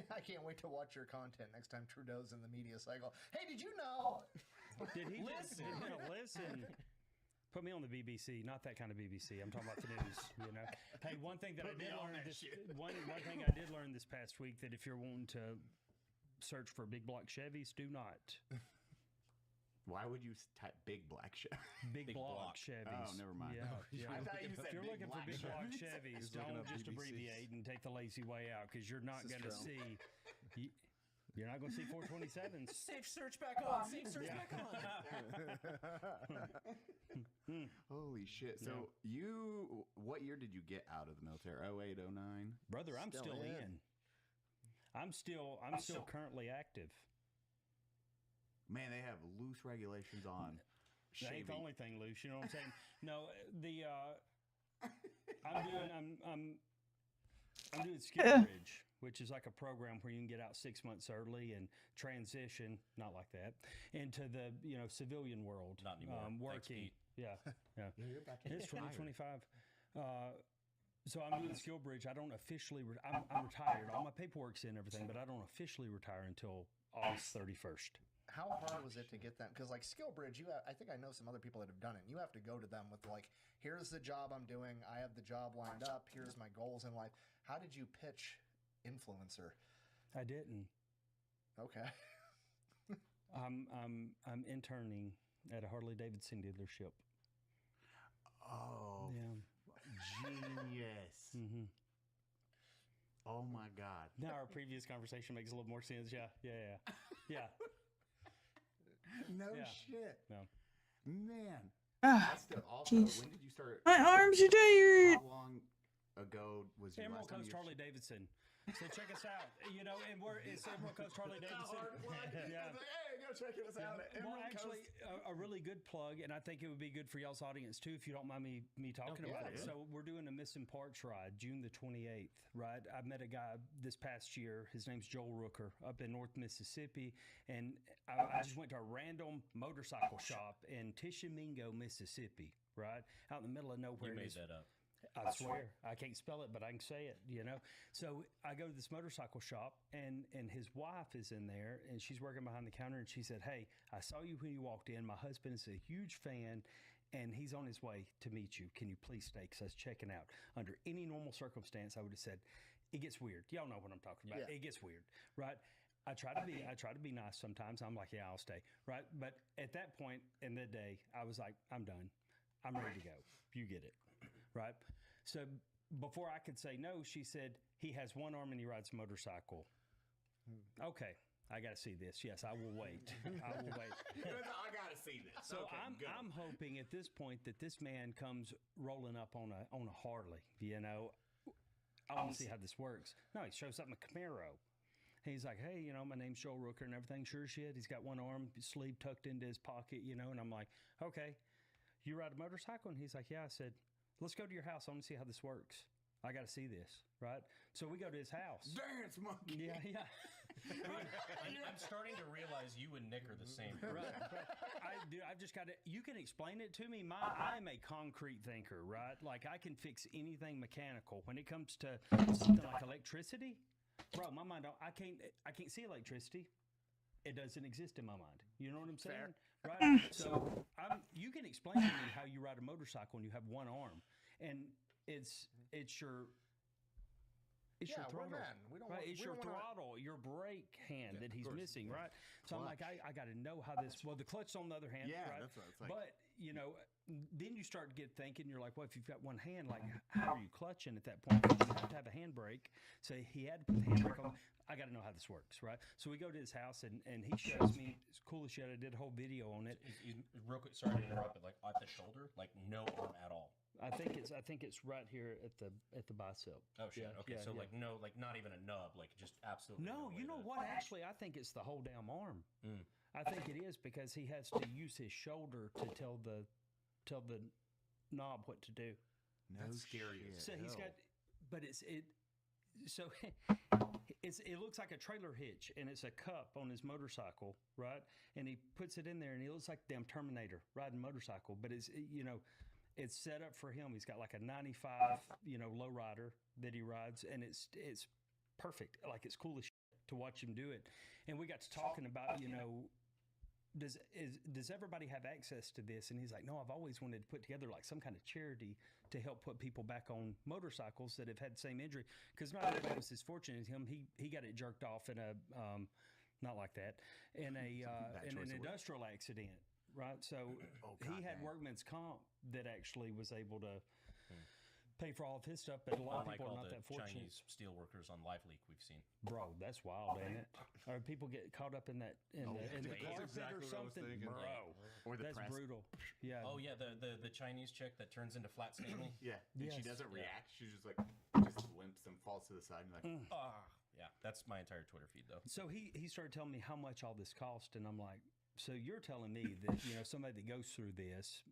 I can't wait to watch your content next time Trudeau's in the media cycle. Hey, did you know? Did he listen? Listen. Put me on the BBC, not that kind of BBC. I'm talking about the news. You know. Hey, one thing that I did learn this one thing I did learn this past week, that if you're wanting to search for big block Chevys, do not. Why would you type big black Chevy? Big block Chevys. Oh, never mind. Yeah, I yeah. thought you said If you're big looking for black big block Chevys. Chevys, looking don't up just BBCs. abbreviate and take the lazy way out, because you're not going to This is see. You're not going to see 427s. Safe search back on. Safe search back on. Holy shit. So what year did you get out of the military? 08, 09? Brother, I'm Still still in. in. I'm still currently active. Man, they have loose regulations on That ain't the shaving. only thing loose. You know what I'm saying? No, I'm doing Skill Bridge, which is like a program where you can get out 6 months early and transition, not like that, into the civilian world. Not anymore. Thanks, Working. Pete. Yeah, yeah. You're about to It's get fired. 2025. So I'm doing Skill Bridge. I don't officially. I'm retired. All my paperwork's in, everything, but I don't officially retire until August 31st. How hard was it to get them? Because like Skill Bridge, I think I know some other people that have done it. You have to go to them with like, here's the job I'm doing. I have the job lined up. Here's my goals in life. How did you pitch influencer? I didn't. Okay. I'm interning at a Harley Davidson dealership. Oh, Yeah. genius. Mm-hmm. Oh my God. Now our previous conversation makes a little more sense. Yeah. No Yeah. shit. No. Man. Ah, That's still also, jeez. when did you start? my arms are tired. How long ago was your Emerald last time Coast you Harley Davidson. So check us out. And it's Emerald Coast Harley Davidson. Yeah. Hey, go check us out at Well, Emerald actually, a really good plug, and I think it would be good for y'all's audience too, if you don't mind me talking about it. yeah. So we're doing a Missing Parts ride, June the 28th, right? I met a guy this past year. His name's Joel Rooker up in North Mississippi, and I just went to a random motorcycle shop in Tishomingo, Mississippi, right? Out in the middle of nowhere. You in made this- that up. I swear, I can't spell it, but I can say it, So I go to this motorcycle shop, and his wife is in there, and she's working behind the counter, and she said, "Hey, I saw you when you walked in. My husband is a huge fan, and he's on his way to meet you. Can you please stay? Because I was checking out." Under any normal circumstance, I would have said, it gets weird. Y'all know what I'm talking about. Yeah. It gets weird, right? I try to be nice sometimes. I'm like, yeah, I'll stay. Right. But at that point in the day, I was like, I'm done. I'm ready to go. You get it. Right. So before I could say no, she said, he has one arm and he rides a motorcycle. Okay. I got to see this. Yes, I will wait. I will wait. I got to see this. So okay, I'm hoping at this point that this man comes rolling up on a Harley. You know, I want to see how this works. No, he shows up in a Camaro. He's like, hey, you know, my name's Joel Rooker and everything. Sure as shit. He's got one arm, sleeve tucked into his pocket, you know. And I'm like, okay, you ride a motorcycle? And he's like, yeah. I said, let's go to your house. I want to see how this works. I got to see this, right? So we go to his house. Dance monkey. Yeah. I'm starting to realize you and Nick are the same person. Right. I've just got to, you can explain it to me. I'm a concrete thinker, right? Like I can fix anything mechanical. When it comes to something like electricity, bro, my mind, I can't see electricity. It doesn't exist in my mind. You know what I'm saying? Fair. Right? So you can explain to me how you ride a motorcycle and you have one arm. And it's your throttle. We don't right? want, It's we your don't wanna- throttle, your brake hand that he's course. missing, right? So I'm like, I got to know how this. Well, the clutch on the other hand, Yeah, right? that's what it's like. But you know, then you start to get thinking. You're like, well, if you've got one hand, like, how are you clutching at that point? You have to have a handbrake. So he had to put the handbrake on. I got to know how this works, right? So we go to his house and he shows me. It's cool as shit. I did a whole video on it. Real quick, sorry to interrupt, but like at the shoulder, like no arm at all. I think it's right here at the bicep. Oh shit. Yeah, Okay, yeah, so yeah. like no, like not even a nub, like just absolutely. No, way you know to- what? Actually, I think it's the whole damn arm. I think it is because he has to use his shoulder to tell the knob what to do. No scary. So he's got, but so it looks like a trailer hitch and it's a cup on his motorcycle, right? And he puts it in there and he looks like damn Terminator riding a motorcycle, but it's it's set up for him. He's got like a 95, lowrider that he rides, and it's perfect. Like it's cool as shit to watch him do it. And we got to talking about, does everybody have access to this? And he's like, no, I've always wanted to put together like some kind of charity to help put people back on motorcycles that have had the same injury. Because not everybody was as fortunate as him. He got it jerked off in a not like that in an industrial accident. Right, so he had workman's comp that actually was able to pay for all of his stuff, but a lot of Unlike people are all not the that fortunate. Chinese steel workers on Live Leak we've seen. Bro, that's wild, ain't it? Or people get caught up in that in the that's carpet exactly or what I was something, thinking. bro. Or the That's press. brutal. Yeah. Oh yeah, the Chinese chick that turns into Flat Stanley. Yeah, and she Yes. doesn't Yeah. react. She's just like limps and falls to the side. And like, Yeah, that's my entire Twitter feed though. So he started telling me how much all this cost, and I'm like, so you're telling me that somebody that goes through this,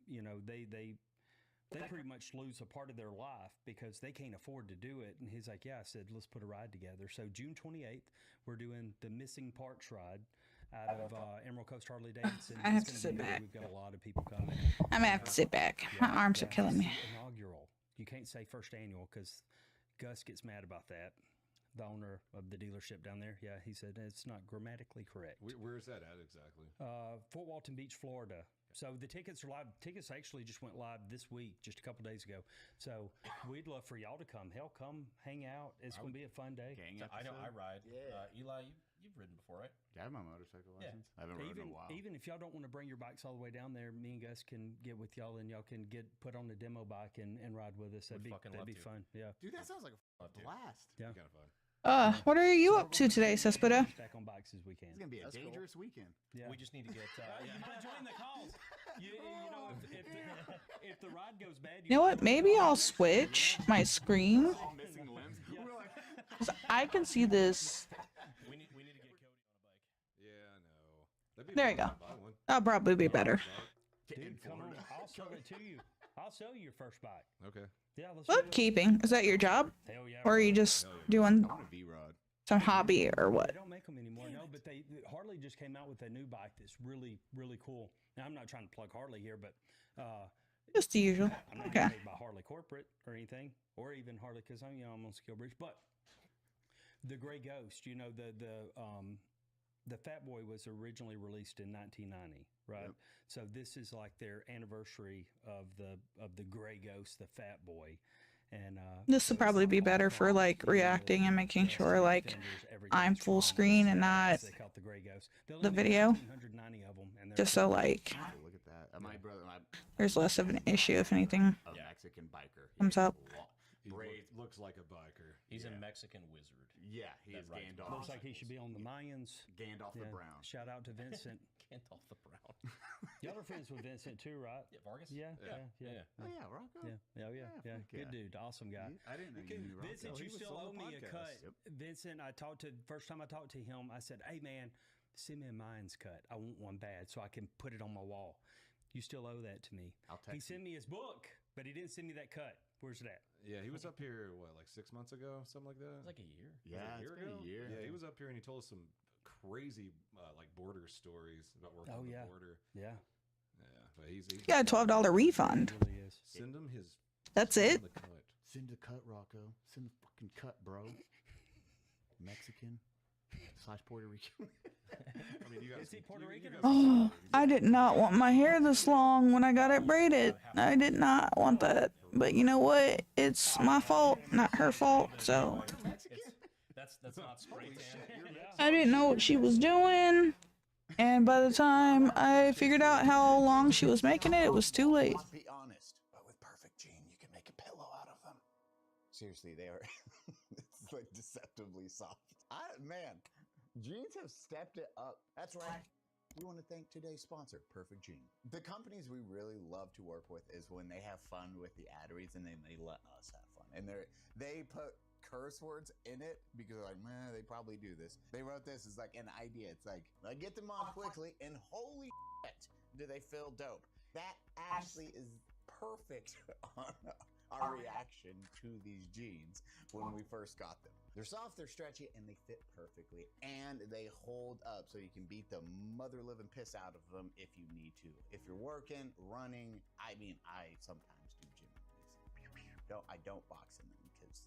they pretty much lose a part of their life because they can't afford to do it. And he's like, yeah. I said, let's put a ride together. So June 28th, we're doing the Missing Parts ride out of Emerald Coast Harley Davidson. I have It's to gonna sit be good. back. We've got a lot of people coming. I'm gonna have to sit back. My arms are killing me. It's inaugural. You can't say first annual because Gus gets mad about that. The owner of the dealership down there. Yeah, he said it's not grammatically correct. Where's that at exactly? Fort Walton Beach, Florida. So the tickets are live. Tickets actually just went live this week, just a couple days ago. So we'd love for y'all to come. Hell, come hang out. It's going to be a fun day. gang So I know I episode. ride. Yeah. Eli, you've ridden before, right? Yeah, I have my motorcycle Yeah. license. I haven't ridden in a while. Even if y'all don't want to bring your bikes all the way down there, me and Gus can get with y'all and y'all can get put on the demo bike and ride with us. That'd Would fucking be love to. fun. Yeah. Dude, that sounds like a Love to. blast. Yeah. Kind of fun. What are you up to today, Cespedo? Back on bikes as we can. It's gonna be a That's cool. dangerous weekend. Yeah. We just need to get. You might join the calls. If the ride goes bad, You know what? Maybe I'll switch my screen. All missing limbs. We're like, 'Cause I can see this. We need to get Cody on a bike. Yeah, I know. That'd be There you fun go. to buy one. That'll probably be better. dude, come on. I'll sell it to you. I'll sell you your first bike. Okay. Yeah, let's do it. Bookkeeping, is that your job? Hell yeah. Or are you just Hell yeah. doing I want a V-Rod. some hobby or They what? don't make them anymore, no. But Harley just came out with a new bike that's really, really cool. Now I'm not trying to plug Harley here, but Just the usual. I'm not Okay. getting paid by Harley corporate or anything, or even Harley because I'm on Skill Bridge. But the Gray Ghost, the Fat Boy was originally released in 1990, right? Yep. So this is like their anniversary of the Gray Ghost, the Fat Boy. And This would probably be better for like reacting and making sure like I'm full screen and not they call it the gray ghost. the video. 190 of them, and they're Just so like Oh, look at that. My brother, there's less of an issue if anything a Mexican biker. comes up. Braids. Looks like a biker. He's Yeah. a Mexican wizard. Yeah, he is That rides Gandalf. looks like he should be on the Mayans. Gandalf the Brown. Shout out to Vincent. Gandalf the Brown. Y'all are friends with Vincent too, right? Yeah, Vargas? Yeah. Yeah. Oh yeah, Rocco. Yeah. Yeah. fuck Good dude. Awesome guy. I didn't know you knew Rocco. Vincent, He you was still on owe the me a podcast. cut. Yep. Vincent, first time I talked to him, I said, "Hey man, send me a Mayans cut. I want one bad so I can put it on my wall." You still owe that to me. I'll He text sent me his book, but he didn't send me that cut. Where's it at? Yeah, he was up here, what, like 6 months ago? Something like that? It was like a year. Yeah, Was it it's been a year. Yeah, he was up here and he told us some crazy, like, border stories about working Oh, on the yeah. border. Yeah, Yeah, but he's You got a $12 refund. it really is. Send him his. That's send it. him the cut. Send a cut, Rocco. Send a fucking cut, bro. Mexican / Puerto Rican. I mean, you guys. Is he Puerto Rican or- Oh, I did not want my hair this long when I got it braided. I did not want that. But you know what? It's my fault, not her fault. So That's not spray tan. I didn't know what she was doing. And by the time I figured out how long she was making it, it was too late. Be honest, but with Perfect Gene, you can make a pillow out of them. Seriously, they are. It's like deceptively soft. Man, jeans have stepped it up. That's right. We want to thank today's sponsor, Perfect Gene. The companies we really love to work with is when they have fun with the ad reads and then they let us have fun. And they put curse words in it because they're like, man, they probably do this. They wrote this as like an idea. It's like, I get them on quickly and holy shit, do they feel dope. That actually is perfect on our reaction to these jeans when we first got them. They're soft, they're stretchy, and they fit perfectly. And they hold up so you can beat the mother living piss out of them if you need to. If you're working, running, I mean, I sometimes do gym in these. I don't box in them because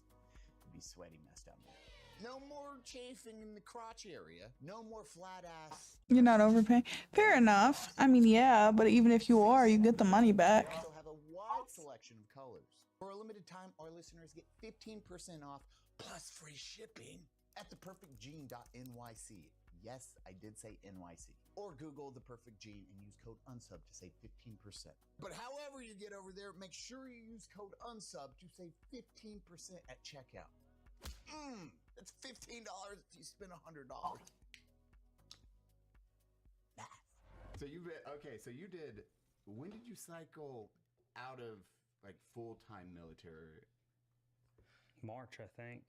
it'd be sweaty mess down there. No more chafing in the crotch area. No more flat ass. You're not overpaying. Fair enough. I mean, yeah, but even if you are, you get the money back. We also have a wide selection of colors. For a limited time, our listeners get 15% off plus free shipping at theperfectgene.nyc. Yes, I did say NYC. Or Google The Perfect Gene and use code UNSUB to save 15%. But however you get over there, make sure you use code UNSUB to save 15% at checkout. That's $15 if you spend $100. So you did. When did you cycle out of like full-time military? March, I think.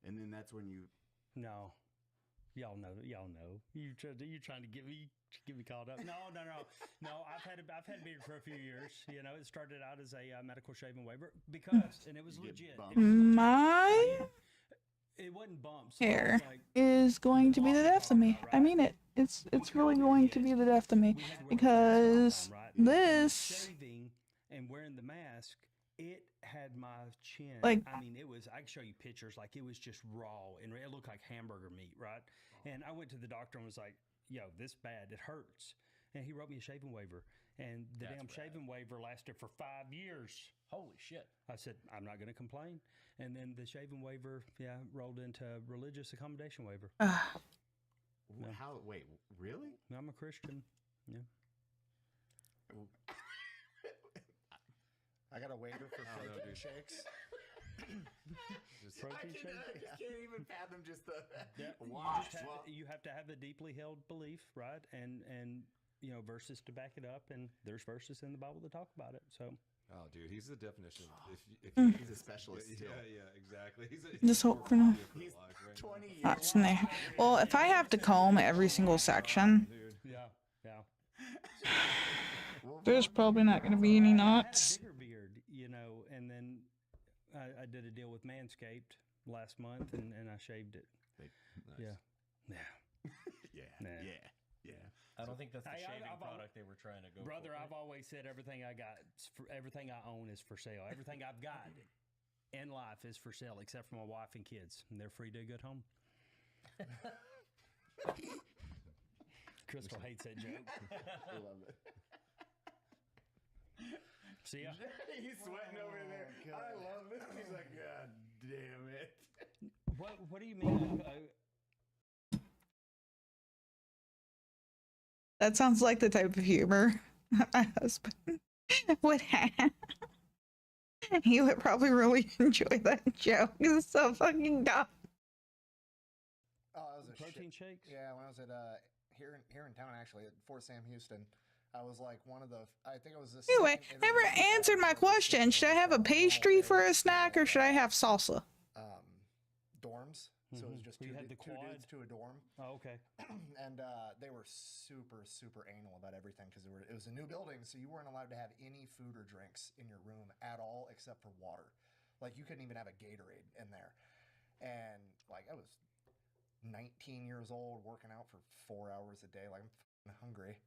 And then that's when you. No, y'all know. You trying to get me caught up? No. I've had a beard for a few years. You know, it started out as a medical shaving waiver because, and it was You get legit. bumped. My It wasn't bumps. hair Like, is going to be the death of me. I mean it. It's really going to be the death of me we had to wear because masks all the time, right? this Shaving and wearing the mask, it had my chin. Like- I mean, it was. I can show you pictures. Like it was just raw and it looked like hamburger meat, right? And I went to the doctor and was like, "Yo, this bad. It hurts." And he wrote me a shaving waiver. And the That's damn bad. shaving waiver lasted for 5 years. Holy shit. I said, I'm not going to complain. And then the shaving waiver, rolled into religious accommodation waiver. No. How? Wait, really? I'm a Christian. Yeah. I got a waiver for I don't know, protein dude. shakes. Just, Protein shake? I just can't even fathom just the. Yeah, Why? you have to have a deeply held belief, right? And verses to back it up, and there's verses in the Bible that talk about it. So oh, dude, he's the definition. If He's a specialist Yeah, still. exactly. He's Just hope for now. He's right 20 years. Not snare. Well, if I have to comb every single section, Dude. yeah. there's probably not going to be any knots. I had a bigger beard, and then I did a deal with Manscaped last month, and I shaved it. Nice. Yeah. Yeah. Nah. Yeah. I don't think that's the Hey, shaving I've product they were trying to go Brother, for. I've always said everything I got, everything I own is for sale. Everything I've got in life is for sale, except for my wife and kids, and they're free to go home. Crystal hates that joke. I love it. See ya. He's sweating over there. God. I love this. He's like, God damn it. What do you mean? That sounds like the type of humor my husband would have. He would probably really enjoy that joke. It's so fucking dumb. Oh, it was a Protein shakes? Yeah, when I was at here in town actually at Fort Sam Houston, I was like one of the. I think it was this. Anyway, never answered my question. Should I have a pastry for a snack or should I have salsa? Dorms. So it was just You two, had the two quad? dudes to a dorm. Oh, okay. And they were super anal about everything because it was a new building, so you weren't allowed to have any food or drinks in your room at all except for water. Like you couldn't even have a Gatorade in there. And like I was 19 years old, working out for 4 hours a day. Like I'm fucking hungry.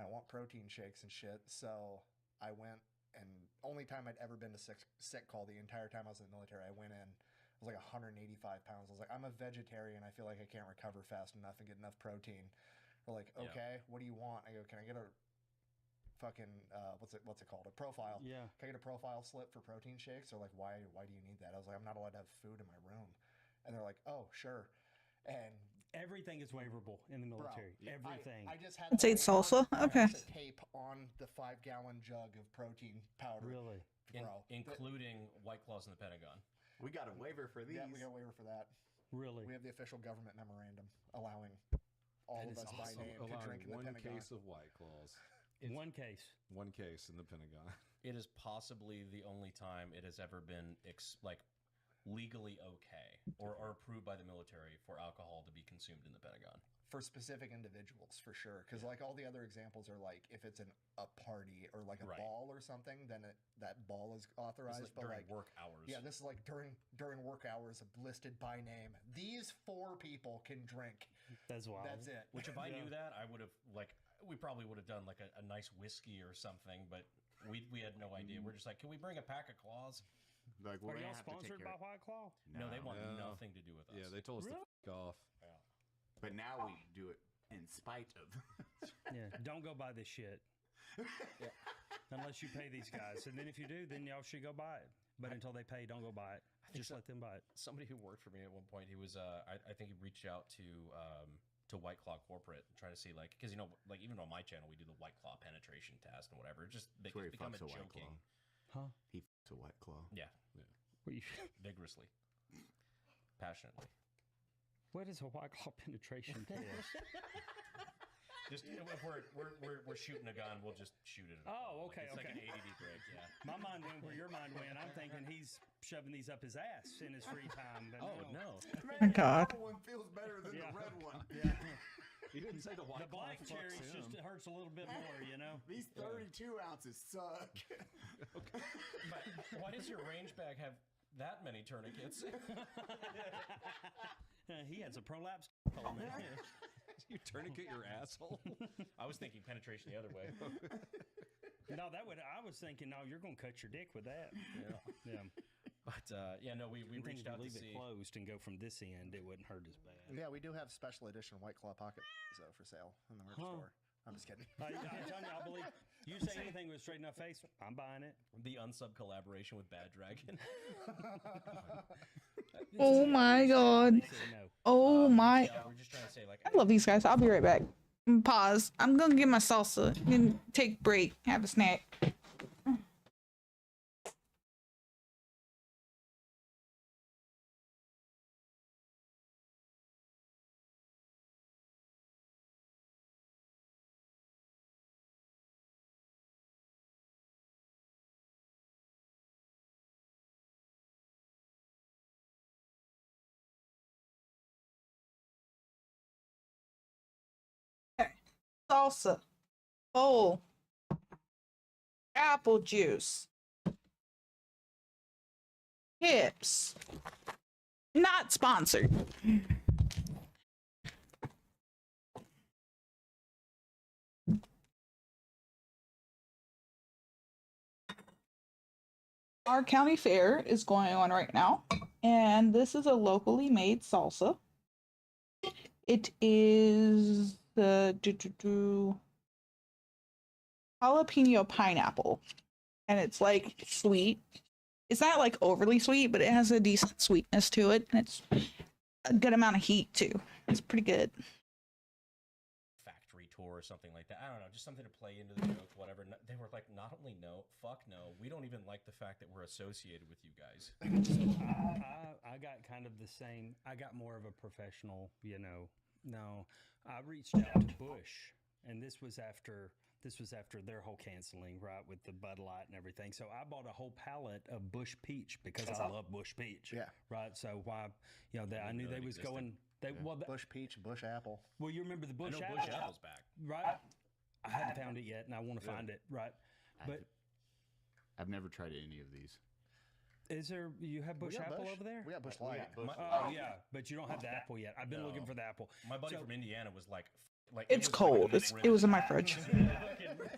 I want protein shakes and shit. So I went, and only time I'd ever been to sick call the entire time I was in the military, I went in. I was like 185 pounds. I was like, I'm a vegetarian. I feel like I can't recover fast enough and get enough protein. They're like, okay, what do you want? I go, can I get a fucking what's it called? A profile. Yeah. Can I get a profile slip for protein shakes? They're like, why do you need that? I was like, I'm not allowed to have food in my room. And they're like, oh, sure. And everything is waiverable in the military. Bro, everything. I just had Let's eat salsa. Okay. tape on the 5-gallon jug of protein powder. Really? Bro. Including White Claws in the Pentagon. We got a waiver for these. Yeah, we got a waiver for that. Really? We have the official government memorandum allowing all That of is us by awesome. name to drink in the one Pentagon. case of White Claws. One case. One case in the Pentagon. It is possibly the only time it has ever been legally okay or approved by the military for alcohol to be consumed in the Pentagon. For specific individuals, for sure. Because like all the other examples are like if it's a party or like a ball or something, then that ball is authorized. But during work hours. Yeah, this is like during work hours, listed by name. These 4 people can drink. That's wild. That's it. Which if I knew that, I would have we probably would have done like a nice whiskey or something, but we had no idea. We're just like, can we bring a pack of claws? Like, Are y'all sponsored by White Claw? No, they want nothing to do with us. Yeah, they told us to f off. Yeah. But now we do it in spite of. Yeah, don't go buy this shit. Yeah. Unless you pay these guys. And then if you do, then y'all should go buy it. But until they pay, don't go buy it. Just let them buy it. Somebody who worked for me at one point, he was I think he reached out to White Claw corporate trying to see because like even on my channel we do the White Claw penetration test and whatever. Just become a joking. Huh? He f***s a White Claw. Yeah. What Vigorously. Passionately. What is a White Claw penetration test? Just if we're shooting a gun, we'll just shoot it. Oh, okay, It's like an ADD break. Yeah. My mind went where your mind went. I'm thinking he's shoving these up his ass in his free time. But no. My God. The one feels better than the red one. Yeah. He didn't say the White The black Claw fucks cherries him. just hurts a little bit more, you know. These 32 ounces suck. But why does your range bag have that many tourniquets? He has a prolapse. You tourniquet your asshole? I was thinking penetration the other way. No, I was thinking, no, you're going to cut your dick with that. Yeah. But we reached out to leave see. it closed and go from this end. It wouldn't hurt as bad. Yeah, we do have special edition White Claw pocket though for sale in the merch store. I'm just kidding. I'm telling you, I believe you say anything with a straight enough face, I'm buying it. The unsub collaboration with Bad Dragon. Oh my God. No. Oh my. We're just trying to say I love these guys. I'll be right back. Pause. I'm gonna get my salsa and take a break. Have a snack. Salsa, bowl, apple juice, hips. Not sponsored. Our county fair is going on right now, and this is a locally made salsa. It is the jalapeno pineapple. and it's like sweet. It's not like overly sweet, but it has a decent sweetness to it, and it's a good amount of heat too. It's pretty good. Factory tour or something like that. I don't know, just something to play into the joke, whatever. They were like, not only no, fuck no, we don't even like the fact that we're associated with you guys. I got kind of the same. I got more of a professional, No, I reached out to Bush, and this was after their whole canceling, right, with the Bud Light and everything. So I bought a whole pallet of Bush Peach because I love Bush Peach. Yeah. Right. So why, I knew they was going. Bush peach, bush apple. Well, you remember the Bush I know apple? Bush Apple's back. Right. I haven't found it yet, and I want to find it. Right. But I've never tried any of these. is there? You have Bush apple over there? We got bush light. Oh yeah, but you don't have the apple yet. I've been looking for the apple. My buddy from Indiana was like It's cold. It was in my fridge.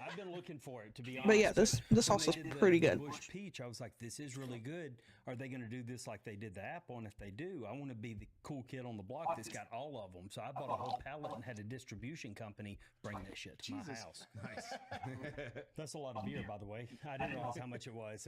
I've been looking for it, to be honest. But yeah, this When also they is did the pretty good. Bush Peach, I was like, this is really good. Are they going to do this like they did the apple? And if they do, I want to be the cool kid on the block that's got all of them. So I bought a whole pallet and had a distribution company bring that shit to my house. Nice. That's a lot of beer, by the way. I didn't realize how much it was.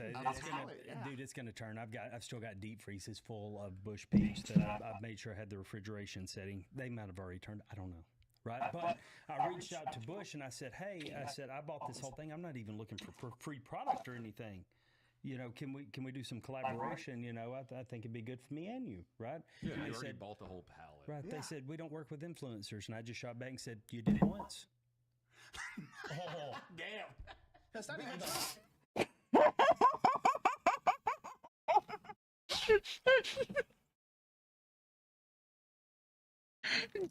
Dude, it's gonna turn. I've still got deep freezes full of Bush Peach that I've made sure I had the refrigeration setting. They might have already turned. I don't know. Right, but I reached out to Bush and I said, "Hey, I bought this whole thing. I'm not even looking for free product or anything. Can we do some collaboration? I think it'd be good for me and you, right?" Yeah, And you they already said, bought the whole pallet. right. They said we don't work with influencers, and I just shot back and said, "You did once." Oh, damn. That's not even.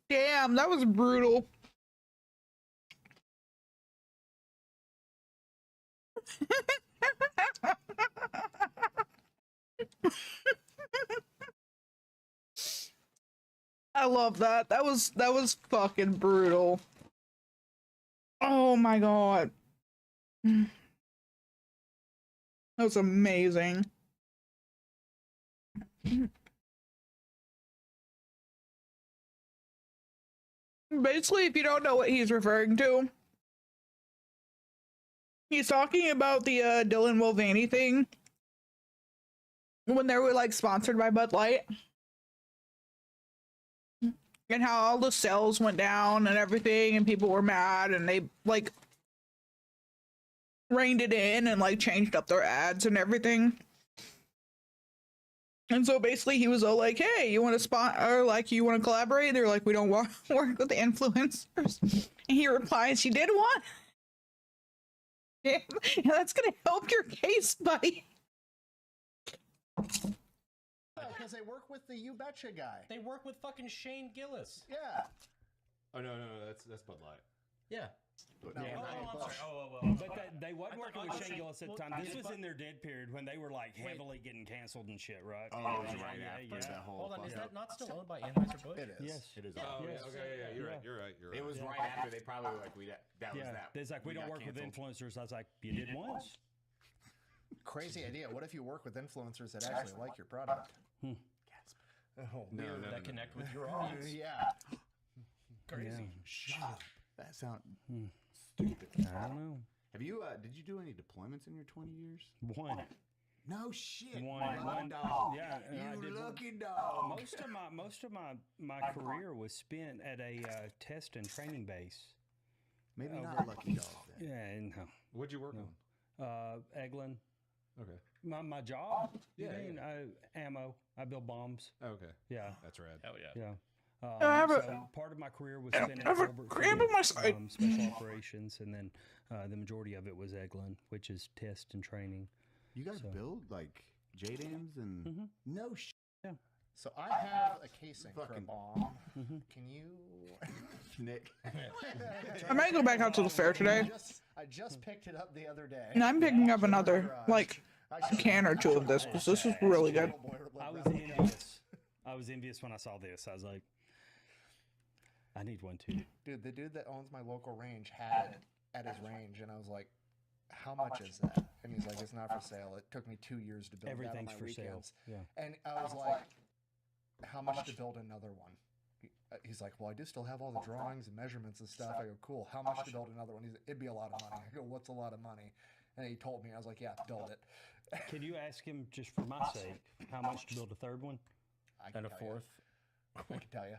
Damn, that was brutal. I love that. That was fucking brutal. Oh my god. That was amazing. Basically, if you don't know what he's referring to, he's talking about the Dylan Mulvaney thing when they were like sponsored by Bud Light. And how all the sales went down and everything, and people were mad, and they like reined it in and like changed up their ads and everything. And so basically, he was all like, "Hey, you want to or like you want to collaborate?" They're like, "We don't work with the influencers." And he replies, "You did what?" Yeah, that's gonna help your case, buddy. Because they work with the You Betcha guy. They work with fucking Shane Gillis. Yeah. Oh no, that's Bud Light. Yeah. No, Yeah. I'm sorry. But they wasn't working with Shane Gillis at the time. This was in their dead period when they were like heavily getting canceled and shit, right? Oh, it was right after that whole. Hold on, is fucking- that not still owned by Anheuser-Busch? It is. Yes. It is. Oh, Yes. yeah, okay, yeah, you're right. It was right after they probably were like that was Yeah. that. There's like, we don't got work with canceled. influencers. I was like, you did once. Crazy idea. What if you work with influencers that actually like your product? Oh, No, weird. no, That no. connect with your audience. Yeah. Crazy. Shut up. That sounds Hmm. stupid. I don't know. Have you? Did you do any deployments in your 20 years? One. No shit. One. Lucky dog. Yeah. and I You did one. lucky dog. Most of my career was spent at a test and training base. Maybe over- not lucky dog. Then. Yeah, no. What'd you work on? Eglin. Okay. My job? Yeah, You mean, ammo. I build bombs. Oh, okay. Yeah. That's rad. Hell yeah. Yeah. I have a- So part of my career was spent I have a at cramp in my side. special operations, and then the majority of it was Eglin, which is test and training. You guys So- build like JDAMs and Mhm. no shit. So I have a casing for a Fucking- bomb. Mhm. Can you? Nick. I might go back out to the fair today. I just picked it up the other day. And I'm picking up It's in my another garage. like I should- can or two of this because this is really good. I was envious. I was envious when I saw this. I was like, I need one too. Dude, the dude that owns my local range had it at his range, and I was like, "How much is that?" And he's like, "It's not for sale. It took me 2 years to build that on Everything's my for sale. weekends." Yeah. And I was like, "How much to build another one?" He's like, "Well, I do still have all the drawings and measurements and stuff." I go, "Cool. How much to build another one?" He's like, "It'd be a lot of money." I go, "What's a lot of money?" And he told me, I was like, yeah, build it. Can you ask him, just for my sake, how much to build a third one? I can And a tell ya. fourth. I can tell you.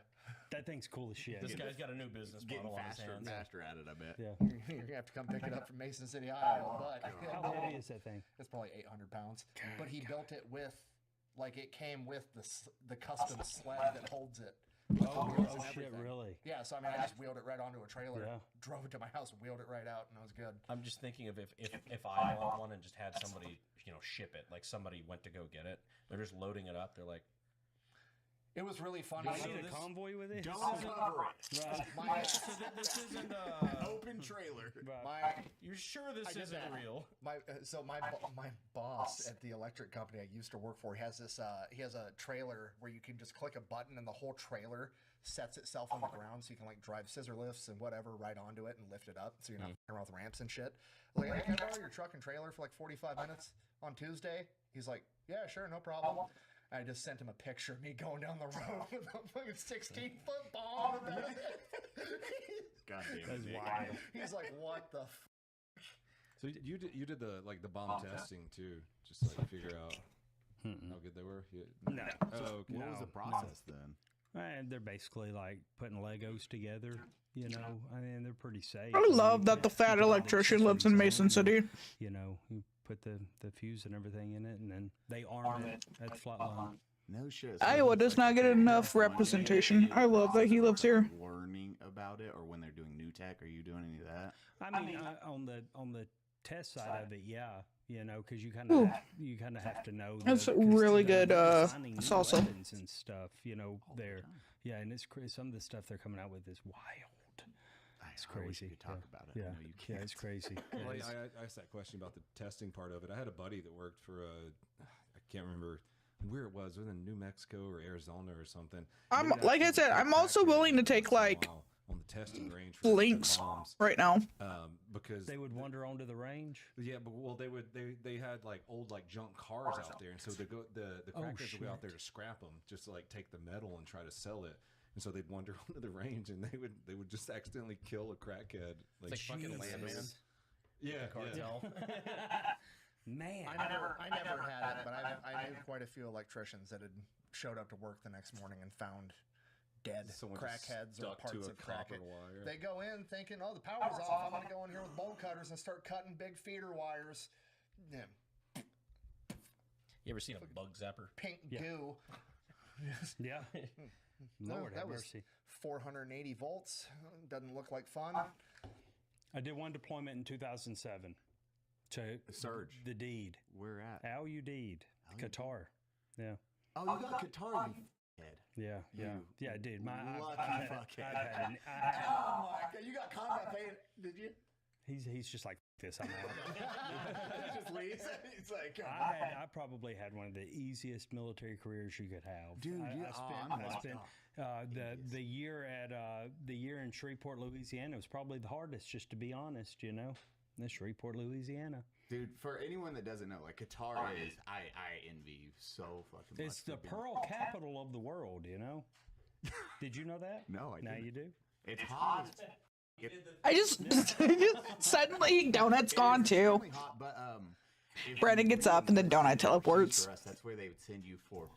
That thing's cool as shit. This guy's got a new business Getting model on his faster and hands. faster at it, I bet. Yeah. You're going to have to come pick it up from Mason City, Iowa. But How heavy is that thing? it's probably 800 pounds. But he built it with, like, it came with the custom sled that holds it. Oh, Wheels and shit, everything. really? Yeah, so I mean, I just wheeled it right onto a trailer, Yeah. drove it to my house, wheeled it right out, and it was good. I'm just thinking of if I bought one and just had somebody, ship it, like somebody went to go get it. They're just loading it up. They're like, It was really funny. Do I need a convoy with it? Don't cover it. Right. this isn't Open trailer. You're sure this did isn't that. real? My boss at the electric company I used to work for, he has a trailer where you can just click a button and the whole trailer sets itself on the ground, so you can like drive scissor lifts and whatever right onto it and lift it up, so you're not fucking around with ramps and shit. I was like, hey, can I borrow your truck and trailer for like 45 minutes on Tuesday? He's like, yeah, sure, no problem. I just sent him a picture of me going down the road with a fucking 16-foot bomb. God damn That's it. wild. He's like, what the So you did the bomb testing too, just to like figure out how good they were. No. Oh, okay. What was the process then? And they're basically like putting Legos together, I mean, they're pretty safe. I love that the fat electrician lives in Mason City. You put the fuse and everything in it, and then they arm it at the flat line. No shit. Iowa does not get enough representation. I love that he lives here. Learning about it, or when they're doing new tech, are you doing any of that? I mean, on the test side of it, yeah, because you kind of have to know. That's really good, designing new salsa. weapons and stuff. There, yeah, and it's some of the stuff they're coming out with is wild. It's I wish crazy. you could talk Yeah. about it. Yeah, I know you yeah, can't. it's crazy. Well, It is. I asked that question about the testing part of it. I had a buddy that worked for I can't remember where it was in New Mexico or Arizona or something. I'm They would like I actually said, take I'm also crackheads willing to once take in a like while on the testing range for links bombs, right now. because They would wander onto the range. yeah, but they had like old like junk cars out there, and so the crackheads would go out there to scrap them, just to like take the metal and try to sell it. And so they'd wander onto the range, and they would just accidentally kill a crackhead. It's like fucking Jesus. Landman. Yeah, Cartel. Man, I never had it, but I knew quite a few electricians that had showed up to work the next morning and found dead Someone just crackheads or stuck parts to a of crack. copper wire. They go in thinking, oh, the power's off. I'm gonna go in here with bolt cutters and start cutting big feeder wires. Yeah, You ever seen a bug zapper? pink Yeah. goo. yeah. Lord that have was mercy. 480 volts. Doesn't look like fun. I did one deployment in 2007 to Surge. the deed. Where at? Al Udeed, Qatar. Yeah. Oh, you got Qatar, you head. Yeah, yeah, You yeah, dude. lucky fuckhead. Oh my god, you got combat paid, did you? He's just like this. I'm out. Just leaves. It's like, I probably had one of the easiest military careers you could have. Dude, I spent the year at the year in Shreveport, Louisiana was probably the hardest. Just to be honest, in Shreveport, Louisiana. Dude, for anyone that doesn't know, like Qatar is, I envy you so fucking much. It's the for being- pearl capital of the world. Did you know that? No, I Now didn't. you do. It's hot. I just suddenly donut's gone too. Extremely hot, but if Brandon you gets up and then donut choose teleports. For us, that's where they would send you for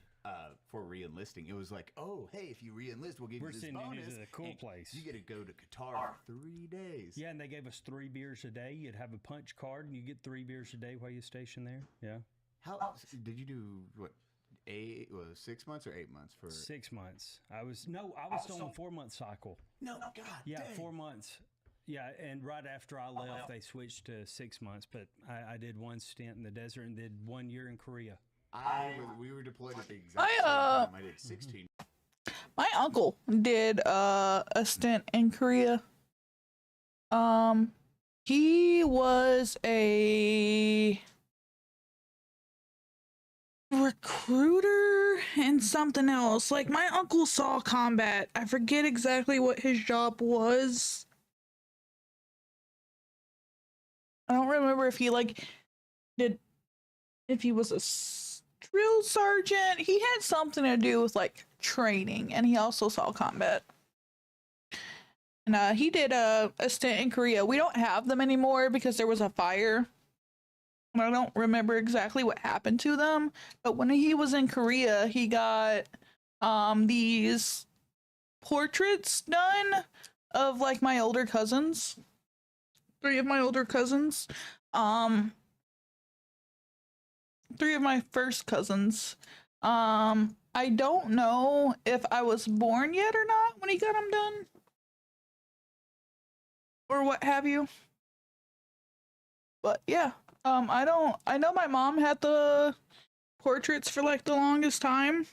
re-enlisting. It was like, oh, hey, if you re-enlist, we'll give We're you this sending you bonus. to the cool and place. You get to go to Qatar for 3 days. Yeah, and they gave us 3 beers a day. You'd have a punch card, and you get 3 beers a day while you station there. Yeah, How did you do? What? 6 months or 8 months for? 6 months. I was on a 4-month cycle. No, God. Yeah, dang. 4 months. Yeah, and right after I left, they switched to 6 months. But I did one stint in the desert and did 1 year in Korea. We were deployed at the exact I, same time. I did 16. My uncle did a stint in Korea. He was a recruiter and something else. Like my uncle saw combat. I forget exactly what his job was. I don't remember if he if he was a drill sergeant. He had something to do with like training, and he also saw combat. And he did a stint in Korea. We don't have them anymore because there was a fire And I don't remember exactly what happened to them, but when he was in Korea, he got these portraits done of like my older cousins. 3 of my older cousins. 3 of my first cousins. I don't know if I was born yet or not when he got them done. Or what have you. But yeah. I know my mom had the portraits for like the longest time.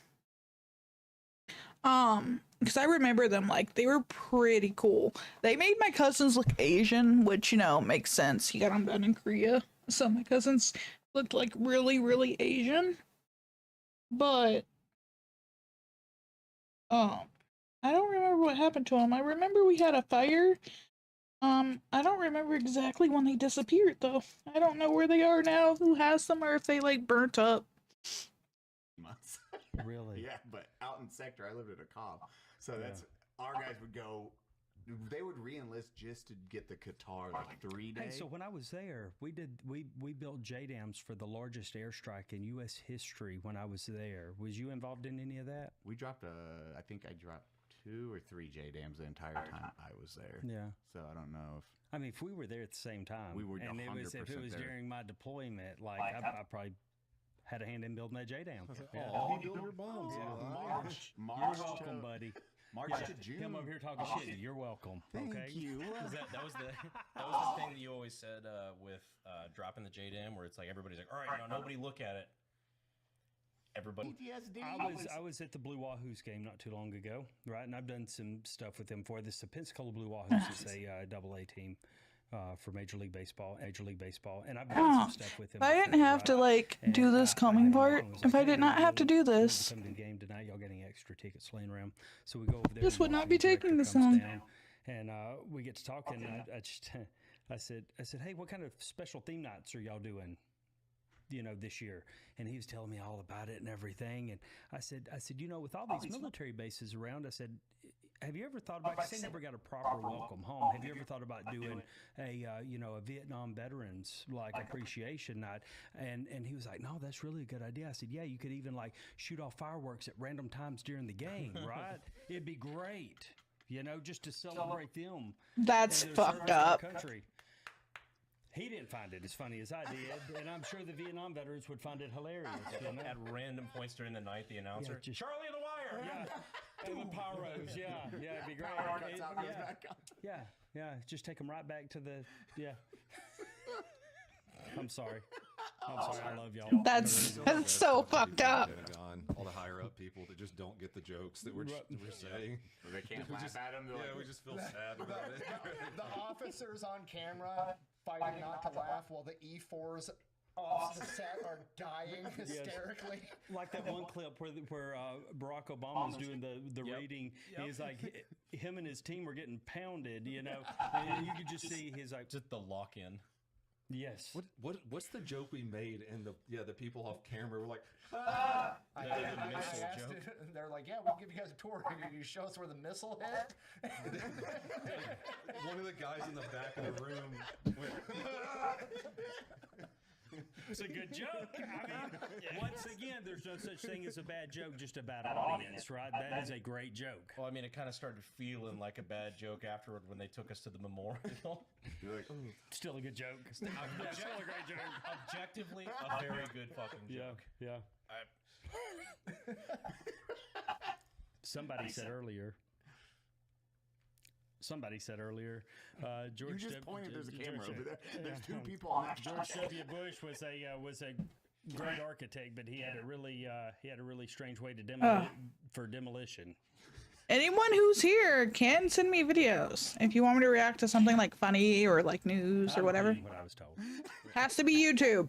Because I remember them, like, they were pretty cool. They made my cousins look Asian, which, you know, makes sense. He got them done in Korea. So my cousins looked like really, really Asian. But, I don't remember what happened to them. I remember we had a fire. I don't remember exactly when they disappeared, though. I don't know where they are now, who has them, or if they, like, burnt up. Months. Really? Yeah, but out in sector, I lived at a cob, so that's our guys would go. They would re-enlist just to get the Qatar like 3 days. Hey, so when I was there, we built J dams for the largest airstrike in U.S. history. When I was there, was you involved in any of that? We dropped I think I dropped 2 or 3 J dams the entire time I was there. Yeah. So I don't know if. I mean, if we were there at the same time, We were and 100% if it was there. during my deployment, like I probably had a hand in building that J dam. Oh, you build your bombs. March You're welcome, buddy. March Yeah, to June. him over here talking shit. You're welcome. Thank Okay. you. That was the thing that you always said with dropping the JDAM, where it's like everybody's like, all right, now nobody look at it. Everybody. PTSD. I was at the Blue Wahoos game not too long ago, right? And I've done some stuff with them for this. The Pensacola Blue Wahoos is a AA team for Major League Baseball, and I've done some stuff with them. If I didn't before, have to, right? like, And, do this I coming had part, one was if I hey, did not have to do you want this, come to the game tonight, y'all getting extra tickets laying around. So we go over there. This and would the not be marketing taking director this comes long. down, and we get to talking. And I said, hey, what kind of special theme nights are y'all doing? This year. And he was telling me all about it and everything. And I said, with all these military bases around, I said, have you ever thought about, because they never got a proper welcome home, have you ever thought about doing a Vietnam veterans like appreciation night? And he was like, no, that's really a good idea. I said, yeah, you could even like shoot off fireworks at random times during the game, right? It'd be great, just to celebrate them. That's and their service fucked to our up. country. He didn't find it as funny as I did, and I'm sure the Vietnam veterans would find it hilarious. At random points during the night, the announcer, just- Charlie and the Wire. Yeah, and the pyros. Yeah, it'd be great. Cuts out, goes back on. Yeah. Just take them right back to the. Yeah. I'm sorry. I love y'all. That's so fucked up. Pentagon, all the higher up people that just don't get the jokes that we're saying. They can't We laugh just- at them. Yeah, we just feel sad about it. The officers on camera fighting not to laugh while the E4s off the set are dying hysterically. Like that one clip where Barack Obama's doing the reading. He's like, him and his team were getting pounded, and you could just see his like Just the lock in. yes. What's the joke we made? And the people off camera were like, I The missile asked joke. it, they're like, yeah, we'll give you guys a tour. You show us where the missile hit. one of the guys in the back of the room went, It's a good joke. I mean, once again, there's no such thing as a bad joke, just a bad audience, right? That is a great joke. Well, I mean, it kind of started feeling like a bad joke afterward when they took us to the memorial. You're like, Still a good joke. Still a great joke. Objectively, a very good fucking joke. Yeah. Somebody said earlier. George. you just W- pointed. There's a George- camera over there. There's 2 yeah. people on that George shot. W. Bush was a great architect, but he had a really strange way to demolition. Anyone who's here can send me videos if you want me to react to something like funny or like news or whatever. What I was told. Has to be YouTube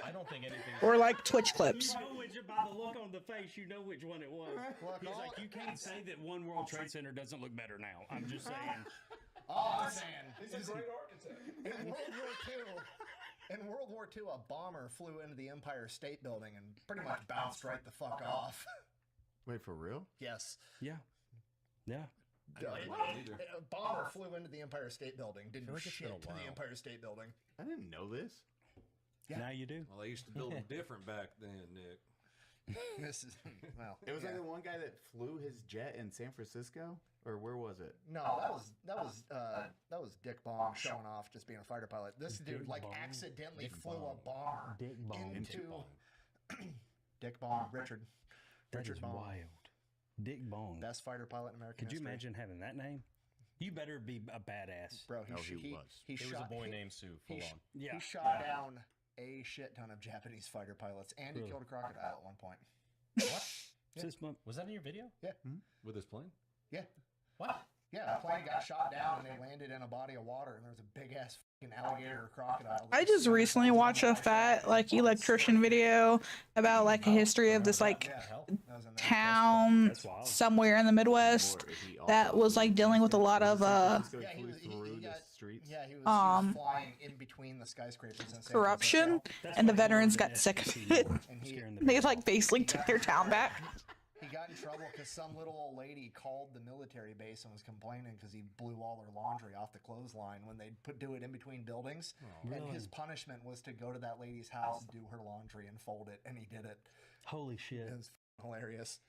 I don't think anything. or like Twitch clips. By the look on the face, you know which one it was. He's like, you can't say that One World Trade Center doesn't look better now. I'm just saying. All I'm saying He's a is great architect. in World War II, a bomber flew into the Empire State Building and pretty much bounced right the fuck off. Wait, for real? Yes. Yeah. A bomber flew into the Empire State Building. Didn't feel like it's shit been a to the while. Empire State Building. I didn't know this. Yeah. Now you do. Well, they used to build them different back then, Nick. This is well. It was yeah. like the one guy that flew his jet in San Francisco, or where was it? No, that was Dick Bong showing off, just being a fighter pilot. This dude Dick Bong. accidentally Dick flew Bong. a bomber Dick Bong. into Bong. Dick Bong, Richard That is Bong, wild. Dick Bong. best fighter pilot in American Could you history. imagine having that name? You better be a badass. Bro? Oh, he was. He It was shot a boy he- named Sue. he Full sh- on. Yeah. He shot down a shit ton of Japanese fighter pilots, and he Really? killed a crocodile at one point. What? Yeah. This month. Was that in your video? With his plane? Yeah, What? yeah. A plane got shot down, and they landed in a body of water, and there was a big ass fucking alligator or crocodile. that I was just sitting recently on watched a the fat like electrician video about like a history of this like Yeah, hell, that was in there. town That's wild. somewhere in the Midwest Or he that also was like dealing with a lot of San Francisco, Yeah, he he flew was- he through the got- streets. Yeah, he was flying in between the skyscrapers in San corruption, Francisco. and the veterans got sick of it. And he, Scaring the They like basically took their town back. he got in trouble because some little old lady called the military base and was complaining because he blew all their laundry off the clothesline when they'd do it in between buildings. And his punishment was to go to that lady's house, do her laundry, and fold it. And he did it. Holy shit. It was hilarious.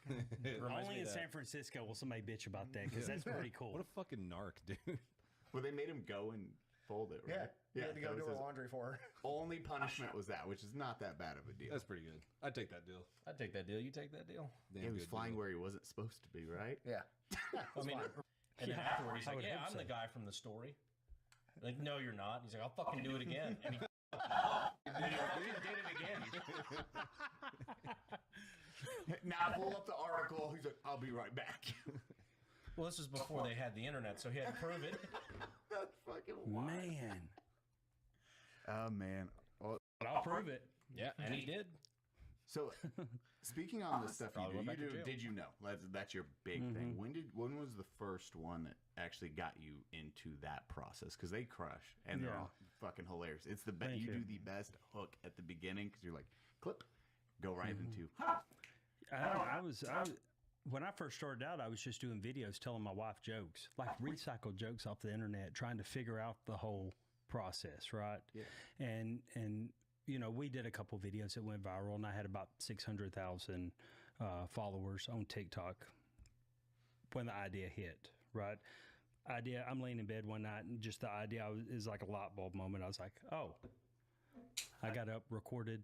Reminds Only me in of San that. Francisco will somebody bitch about that because that's pretty cool. What a fucking narc, dude. Well, they made him go and fold it, right? He had to go that do was her his laundry for her. only punishment was that, which is not that bad of a deal. That's pretty good. I'd take that deal. I'd take that deal. You take that deal. Damn he was good flying deal. where he wasn't supposed to be, right? Yeah. I mean, and then afterward, he's I like, would "Yeah, hope I'm the so. guy from the story." Like, no, you're not. He's like, "I'll fucking do it again." And he did it again. Now pull up the article. He's like, "I'll be right back." Well, this was before they had the internet, so he had to prove it. That's fucking wild. Man. Oh man. Well, But I'll prove it. Yeah, and he did. so speaking on the stuff Probably went you back to do, jail. did you know that's your big thing? When was the first one that actually got you into that process? Because they crush and they're Yeah. all fucking hilarious. It's the best. Thank You you. do the best hook at the beginning because you're like, clip, go right into. I was when I first started out, I was just doing videos telling my wife jokes, like recycled jokes off the internet, trying to figure out the whole process, right? Yeah. And you know, we did a couple videos that went viral, and I had about 600,000 followers on TikTok when the idea hit, right? I'm laying in bed one night, and just the idea is like a light bulb moment. I was like, oh, I got up, recorded,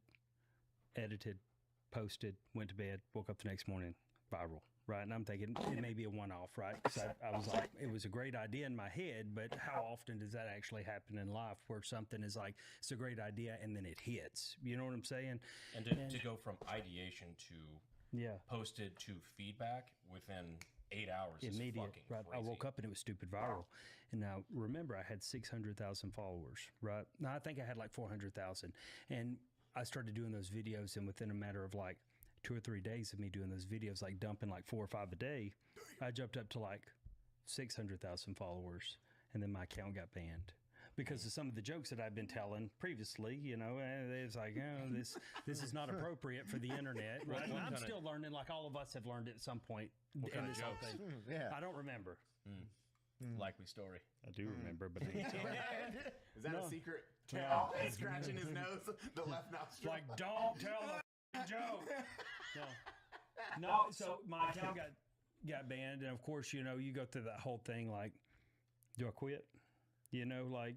edited, posted, went to bed, woke up the next morning, viral, right? And I'm thinking it may be a one-off, right? Because I was like, it was a great idea in my head, but how often does that actually happen in life where something is like, it's a great idea and then it hits? You know what I'm saying? And to go from ideation to Yeah. posted to feedback within 8 hours is Immediate, fucking right? crazy. I woke up and it was stupid viral. And now remember, I had 600,000 followers, right? Now I think I had like 400,000. And I started doing those videos, and within a matter of like 2 or 3 days of me doing those videos, like dumping like 4 or 5 a day, I jumped up to like 600,000 followers, and then my account got banned because of some of the jokes that I've been telling previously. You know, and it's like, oh, this is not appropriate for the internet, right? And I'm still learning, like all of us have learned at some point. What kind of this whole jokes? thing. Yeah. I don't remember. Likely story. I do remember, but Is that No. a secret? Tell. He's scratching his nose, the left nostril. like, don't tell the joke. No, so my account got banned, and of course, you know, you go through that whole thing. Like, do I quit? You know, like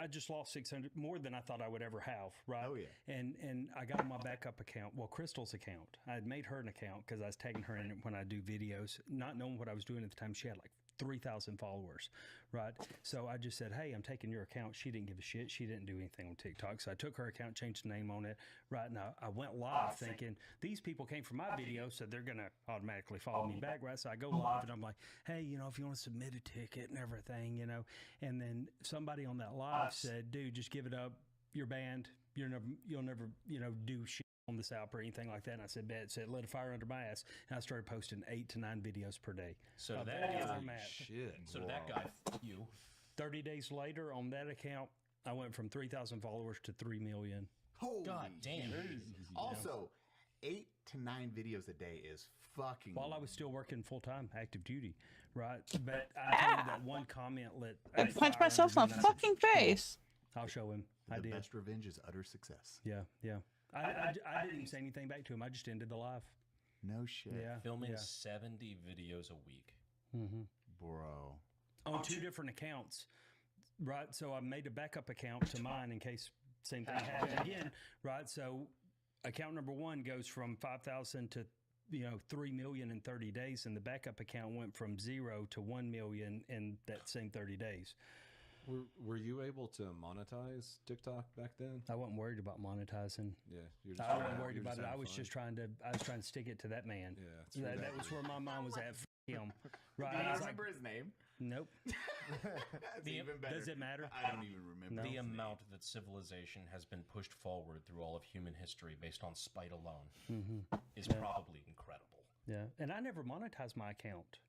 I just lost 600 more than I thought I would ever have, right? Oh, yeah. And I got on my backup account. Well, Crystal's account. I had made her an account because I was tagging her in it when I do videos, not knowing what I was doing at the time. She had like 3,000 followers, right? So I just said, hey, I'm taking your account. She didn't give a shit. She didn't do anything on TikTok. So I took her account, changed the name on it. Right now, I went live thinking these people came from my video, so they're going to automatically follow me back, right? So I go live and I'm like, hey, you know, if you want to submit a ticket and everything, you know. And then somebody on that live said, dude, just give it up. You're banned. You'll never, you know, do shit on this app or anything like that. And I said, bet. Said, lit a fire under my ass. And I started posting 8 to 9 videos per day. So Of that that guy, format. Shit. so that guy, you. 30 days later on that account, I went from 3,000 followers to 3 million. Holy God damn. jeez. Also, 8 to 9 videos a day is fucking. While I was still working full time, active duty, right? But I told you that one comment lit. I punched myself in the fucking face. I'll show him. I The did. best revenge is utter success. Yeah, yeah. I didn't even say anything back to him. I just ended the live. No shit. Yeah. Filming yeah. 70 videos a week. Mm-hmm. Bro. On 2 different accounts, right? So I made a backup account to mine in case same thing happened again, right? So account number 1 goes from 5,000 to 3 million in 30 days, and the backup account went from 0 to 1 million in that same 30 days. Were you able to monetize TikTok back then? I wasn't worried about monetizing. Yeah, I wasn't worried about it. I was just trying to stick it to that man. Yeah, that was where my mind was at. F him. Right? Do I you was remember his name? Nope. That's even better. Does it matter? I don't even remember. The his name. amount that civilization has been pushed forward through all of human history based on spite alone is probably incredible. Yeah, and I never monetized my account,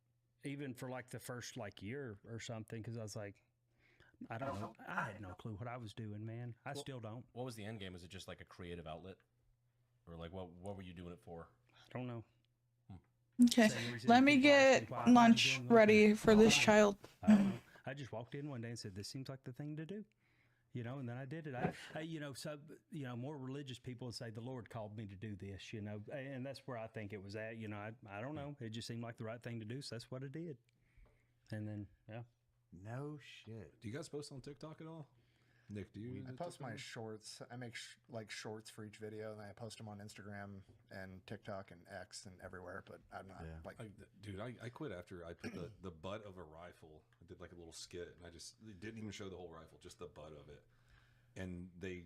even for like the first year or something, because I was like, I don't know. I had no clue what I was doing, man. I still don't. What was the end game? Was it just like a creative outlet? Or like what were you doing it for? I don't know. Okay, Same reason let me people ask get why I'm lunch doing ready for this child. I don't know. I just walked in one day and said, "This seems like the thing to do," and then I did it. More religious people would say the Lord called me to do this, and that's where I think it was at. I don't know. It just seemed like the right thing to do, so that's what I did. And then, yeah. No shit. Do you guys post on TikTok at all? Nick, do you? I post my shorts. I make shorts for each video, and I post them on Instagram and TikTok and X and everywhere. But I'm not Dude, I quit after I put the butt of a rifle. I did like a little skit, and it didn't even show the whole rifle, just the butt of it. And they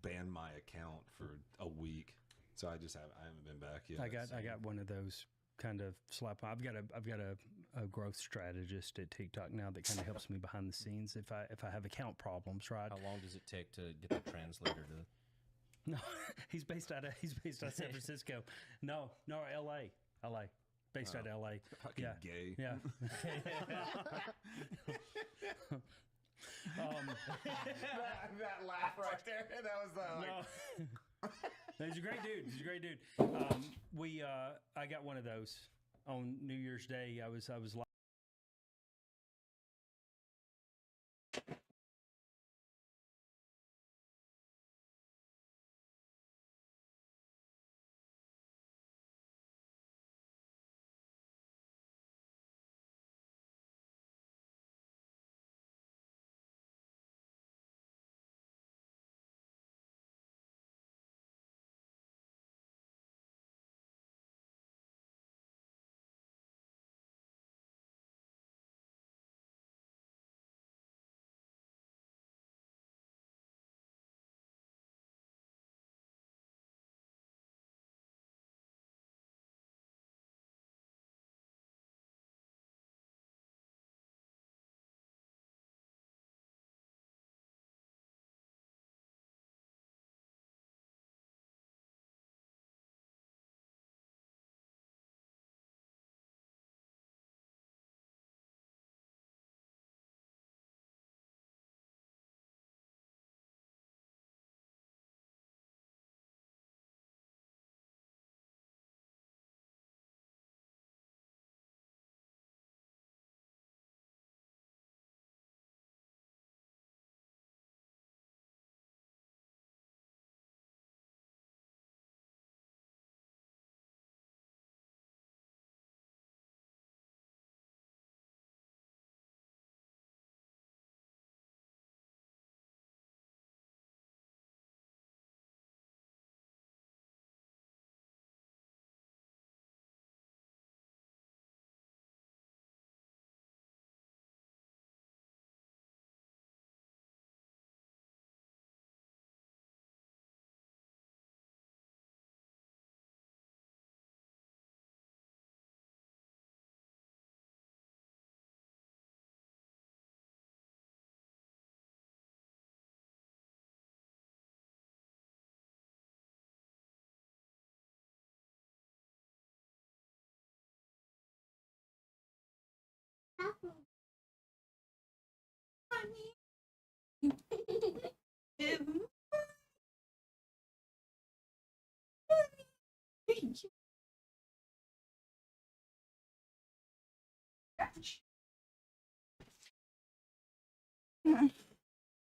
banned my account for a week, so I haven't been back yet. I got one of those kind of slap. I've got a growth strategist at TikTok now that kind of helps me behind the scenes if I have account problems, right? How long does it take to get the translator to? No, he's based out of San Francisco. No, LA, based out of LA. Fucking Yeah, gay. yeah. that laugh right there. That was He's a great dude. He's a great dude. I got one of those on New Year's Day. I was like.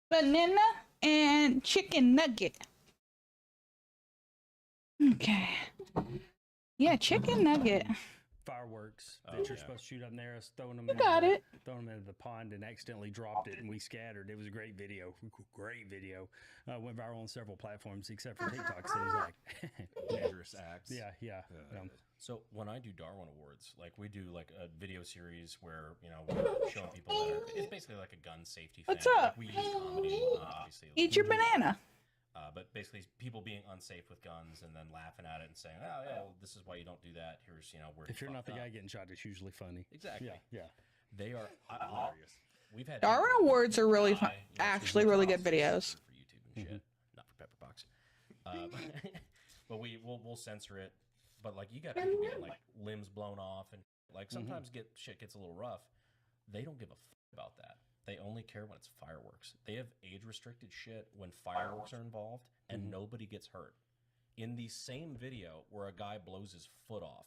Banana. and chicken nugget. Okay. Yeah, chicken nugget. Fireworks Oh, that you're yeah. supposed to shoot up there. Us throwing them. You got it. Throwing them into the pond and accidentally dropped it, and we scattered. It was a great video. Great video. Went viral on several platforms except for TikTok. So it was like Dangerous acts. yeah. So when I do Darwin Awards, like we do like a video series where we're showing people that it's basically like a gun safety. What's thing. up? Like, we use comedy, obviously. Eat your banana. But basically, people being unsafe with guns and then laughing at it and saying, "Oh yeah, well, this is why you don't do that." Here's where. If you're not the fucked guy up." getting shot, it's usually funny. Exactly. Yeah. They are hilarious. We've had Darwin people Awards are really fun. die, so Actually, we really draw good videos. for YouTube and shit, not for Pepperbox. But we'll censor it. But like you got people getting like limbs blown off and like sometimes shit gets a little rough. They don't give a fuck about that. They only care when it's fireworks. They have age restricted shit when fireworks are involved and nobody gets hurt. In the same video where a guy blows his foot off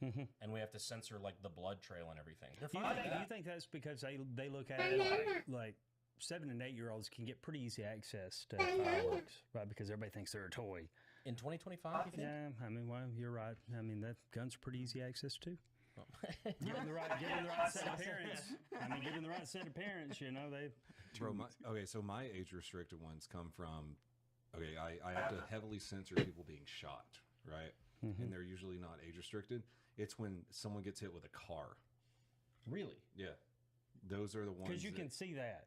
and we have to censor like the blood trail and everything. They're fine with Do that. you think that's because they look at it like 7 and 8 year olds can get pretty easy access to fireworks, right? Because everybody thinks they're a toy. In 2025, you think? Yeah, I mean, well, you're right. I mean, that gun's pretty easy access too. Oh. Given the right set of parents. I mean, given the right set of parents, they. Bro, so my age restricted ones come from. Okay, I have to heavily censor people being shot, right? And they're usually not age restricted. It's when someone gets hit with a car. Really? Yeah, those are the ones. Because you can see that.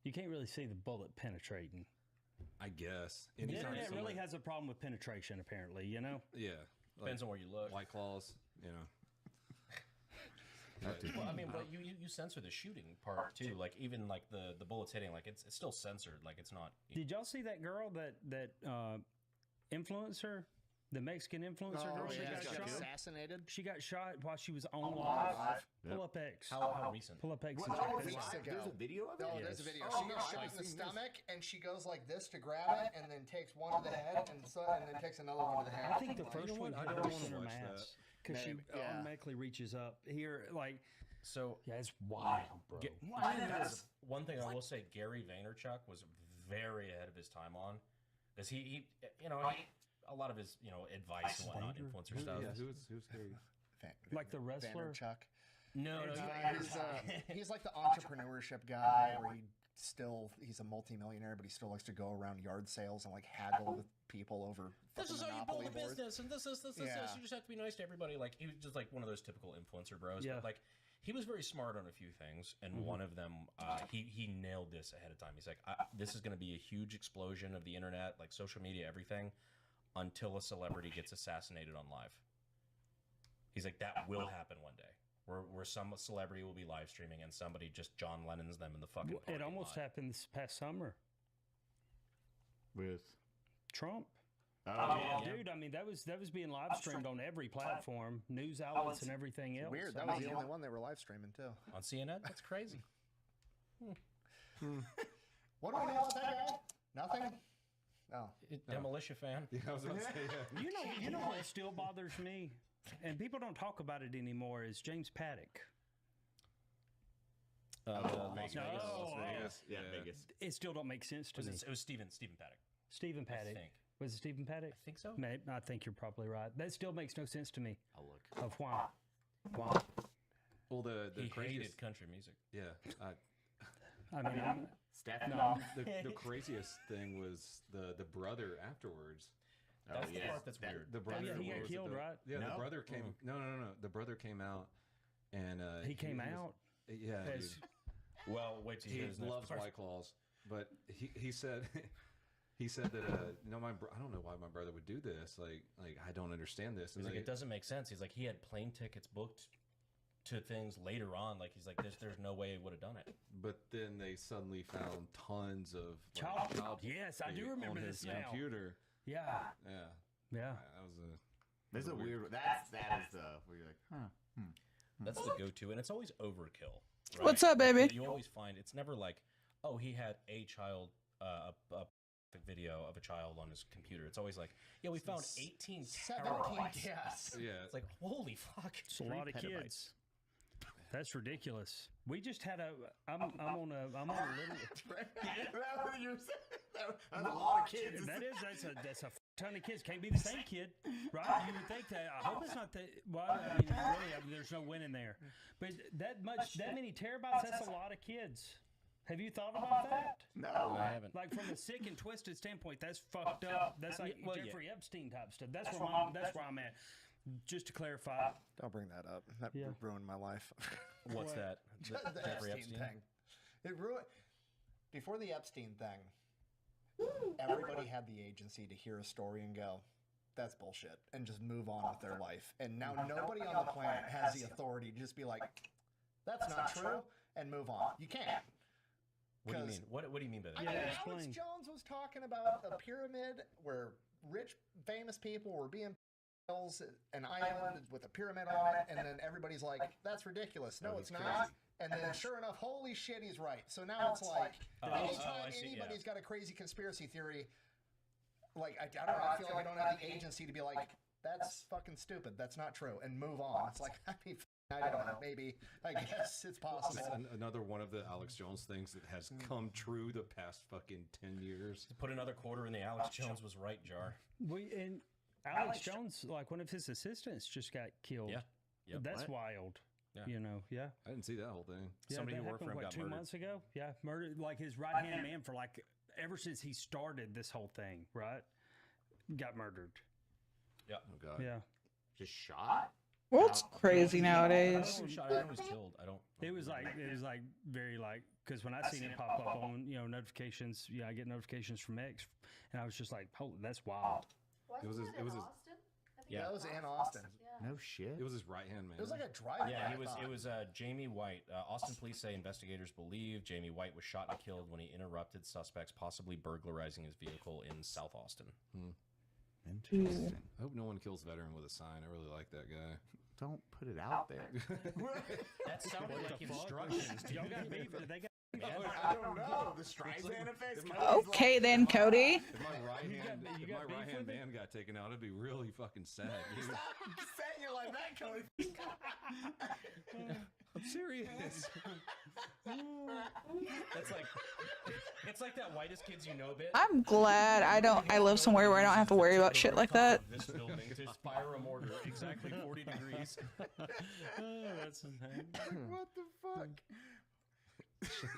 You can't really see the bullet penetrating. I guess. The Anytime internet someone- really has a problem with penetration, apparently. Yeah, Depends on where you look. White Claws, Well, I mean, but you censor the shooting part too. Like even like the bullets hitting, like it's still censored. Like it's not. Did y'all see that girl that influencer, the Mexican influencer girl? She got shot. assassinated. She got shot while she was on live. Pull up X. How recent? Pull up X. What? And check Oh, this weeks out. ago. There's a video of it? No, Yes. there's a video. Oh, She no, gets I shot haven't in the seen this. stomach, and she goes like this to grab it, and then takes one to the head, and then takes another one to the head. I think the first one I hit don't her wanna in her watch that. mass because she Maybe, yeah. automatically reaches up here. Like, So yeah, it's wild, bro. one thing I will say, Gary Vaynerchuk was very ahead of his time on, because he a lot of his advice and whatnot, influencer stuff. Yeah, who's Gary? Like the wrestler. Vaynerchuk. No, He's like the entrepreneurship guy where he's a multimillionaire, but he still likes to go around yard sales and like haggle with people over this is fucking how you build Monopoly a boards. business, and this. Yeah. You just have to be nice to everybody. Like he was just like one of those typical influencer bros. Yeah. But like he was very smart on a few things, and one of them, he nailed this ahead of time. He's like, this is going to be a huge explosion of the internet, like social media, everything, until a celebrity gets assassinated on live. He's like, that will happen one day. Where some celebrity will be live streaming and somebody just John Lennon's them in the fucking. It parking almost lot. happened this past summer. With Trump. Yeah. Dude, I mean that was being live streamed on every platform, news outlets and everything else. Weird. That was the only one they were live streaming too. On CNN. That's crazy. What do we know about that guy? Nothing. No. Demolition fan. Yeah, I was about to say, yeah. You know what still bothers me, and people don't talk about it anymore, is James Paddock. Las Vegas. No. Las Vegas. yeah, Vegas. It still don't make sense to me. It was Stephen Paddock. Stephen Paddock. think. Was it Stephen Paddock? I think so. Maybe, I think you're probably right. That still makes no sense to me. I'll look. Of why? Why? Well, the He craziest, hated country music. yeah. I mean, Steph? no. The craziest thing was the brother afterwards. That's the yes. part that's weird. The brother he got was it killed, right? Yeah, No? the brother came. No. The brother came out, and He came was- out. Yeah, as- dude. Well, wait till you He hear his next loves part. White Claws, but he said he said that I don't know why my brother would do this. Like I don't understand this. He's like, it doesn't make sense. He's like, he had plane tickets booked to things later on. Like he's like, there's no way he would have done it. But then they suddenly found tons of Child. Yes, I do pornography remember on this his now. computer. Yeah. Yeah, Yeah. that was a. This is a weird. That is the where you're like, huh. That's the go-to, and it's always overkill. Right? What's up, baby? You always find it's never like, oh, he had a child, a video of a child on his computer. It's always like, yeah, we found 18 17. terabytes. Yes. Yeah, It's like, holy fuck. It's a lot of petabytes. kids. That's ridiculous. We just had a. I'm on a little. That's a lot of kids. That's a ton of kids. Can't be the same kid, right? You would think that. I hope it's not that. Well, I mean, really, there's no winning there. But that many terabytes. That's a lot of kids. Have you thought about that? No, I haven't. Like from a sick and twisted standpoint, that's fucked up. That's like Jeffrey Epstein type stuff. That's where I'm at. Just to clarify. Don't bring that up. That ruined my life. What's that? The Jeffrey Epstein thing. It ruined. Before the Epstein thing, everybody had the agency to hear a story and go, "That's bullshit," and just move on with their life. And now nobody on the planet has the authority to just be like, "That's not true," and move on. You can't. What do you mean? What do you mean by that? Alex Jones was talking about a pyramid where rich, famous people were being an island with a pyramid on it, and then everybody's like, "That's ridiculous." No, it's not. And then, sure enough, holy shit, he's right. So now it's like, anytime anybody's got a crazy conspiracy theory, like I don't know, I feel like I don't have the agency to be like, "That's fucking stupid. That's not true," and move on. It's like, I mean, I don't know. Maybe. I guess it's possible. Another one of the Alex Jones things that has come true the past fucking 10 years. Put another quarter in the Alex Jones was right jar. And Alex Jones, like one of his assistants, just got killed. Yeah. Yep. That's wild. Yeah. You know, yeah. I didn't see that whole thing. Yeah, Somebody who worked for him got 2 murdered. months ago. Yeah, murdered like his right hand man for like ever since he started this whole thing, right? Got murdered. Yeah. Oh god. Yeah. Just shot? What's crazy I nowadays? don't know who shot. I know he was killed. I don't. It was like very like because when I seen it pop up on notifications, I get notifications from X, and I was just like, "Holy, that's wild." It was in Austin? Yeah, it was in Austin. Yeah. No shit. It was his right hand man. It was like a drive. Yeah, it was Jamie White. Austin police say investigators believe Jamie White was shot and killed when he interrupted suspects possibly burglarizing his vehicle in South Austin. Interesting. I hope no one kills veteran with a sign. I really like that guy. Don't put it out there. That sounded like instructions. Y'all got beef? They got. I don't know. The Streisand effects. Okay then, Cody. If my right hand man got taken out, it'd be really fucking sad, dude. Saying it like that, Cody. I'm serious. It's like that whitest kids you know bit. I'm glad I live somewhere where I don't have to worry about shit like that. This building to fire a mortar exactly 40 degrees. That's What the fuck?